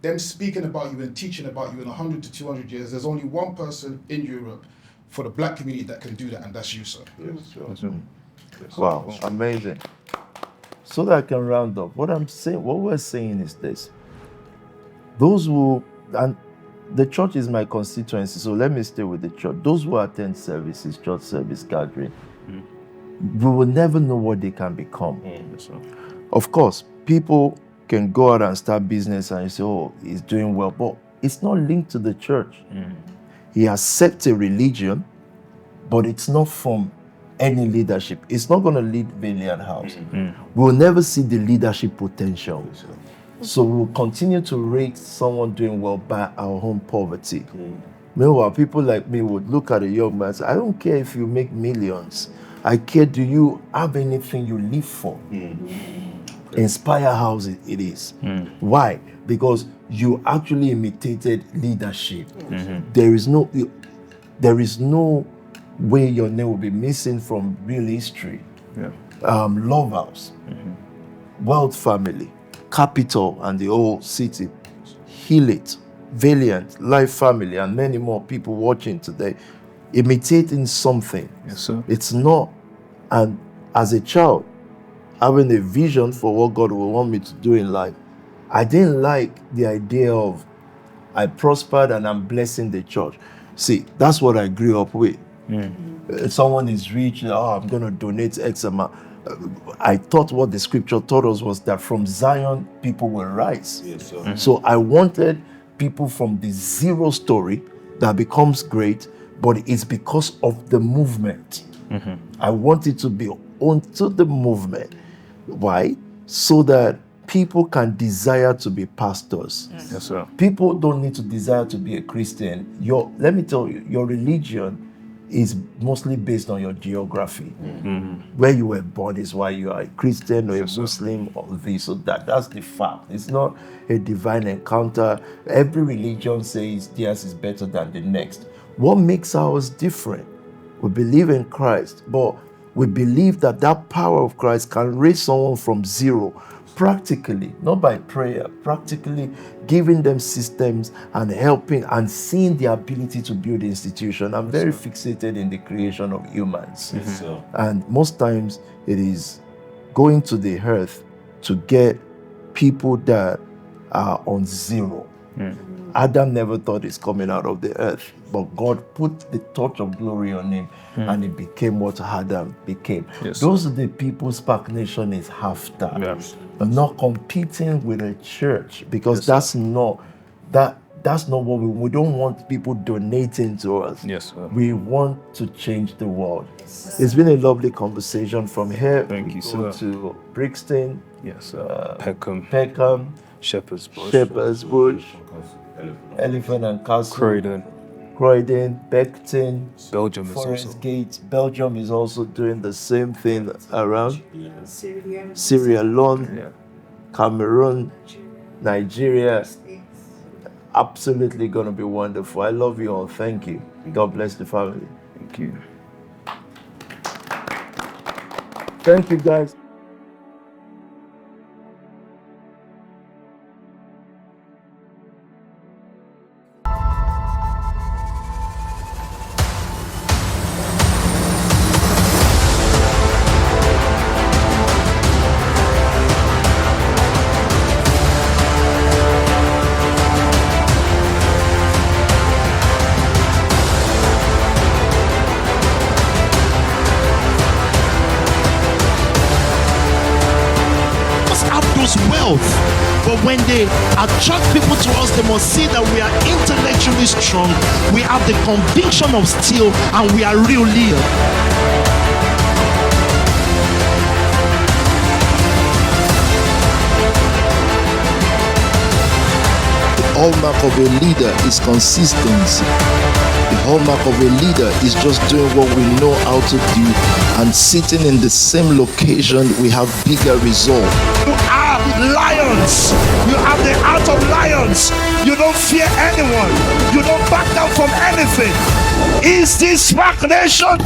them speaking about you and teaching about you in 100 to 200 years, there's only one person in Europe for the black community that can do that, and that's you, sir. Wow, amazing. So that I can round up, what we're saying is this. Those who, and the church is my constituency, so let me stay with the church. Those who attend services, church service gathering, we will never know what they can become. Of course, people can go out and start business and you say, oh, he's doing well, but it's not linked to the church. He accepts a religion, but it's not from any leadership. It's not going to lead Valiant House. We'll never see the leadership potential. So we'll continue to rate someone doing well by our own poverty. Meanwhile, people like me would look at a young man and say, I don't care if you make millions. I care, do you have anything you live for? Inspire House it is. Why? Because you actually imitated leadership. There is no way your name will be missing from real history. Love House, Wealth Family, Capital and the whole city, Heal It, Valiant, Life Family, and many more people watching today, imitating something. Yes, sir. It's not, and as a child, having a vision for what God will want me to do in life, I didn't like the idea of I prospered and I'm blessing the church. See, that's what I grew up with. If someone is rich, I'm going to donate X amount. I thought what the scripture taught us was that from Zion, people will rise. Yes, sir. So I wanted people from the zero story that becomes great, but it's because of the movement. I want it to be onto the movement. Why? So that people can desire to be pastors. Yes, sir. People don't need to desire to be a Christian. Let me tell you, your religion is mostly based on your geography. Where you were born is why you are a Christian or a Muslim or this or that. That's the fact. It's not a divine encounter. Every religion says theirs is better than the next. What makes ours different? We believe in Christ, but we believe that that power of Christ can raise someone from zero, practically, not by prayer, practically giving them systems and helping and seeing the ability to build institution. I'm very fixated in the creation of humans. And most times it is going to the earth to get people that are on zero. Adam never thought he's coming out of the earth, but God put the touch of glory on him and it became what Adam became. Those are the people SPAC Nxtion is after. But not competing with a church, because that's not what we don't want people donating to us. We want to change the world. It's been a lovely conversation. From here, Thank you, sir. to Brixton, Peckham, Shepherd's Bush, Elephant and Castle, Croydon, Beckton, Belgium is Forest also. Gate. Belgium is also doing the same thing around. Sierra Leone, Cameroon, Nigeria. Absolutely going to be wonderful. I love you all. Thank you. God bless the family. Thank you. Thank you, guys. Wealth, but when they attract people to us, they must see that we are intellectually strong, we have the conviction of steel, and we are real leaders. The hallmark of a leader is consistency. The hallmark of a leader is just doing what we know how to do, and sitting in the same location, we have bigger resolve. You are lions. You have the heart of lions. You don't fear anyone. You don't back down from anything. Is this SPAC Nxtion?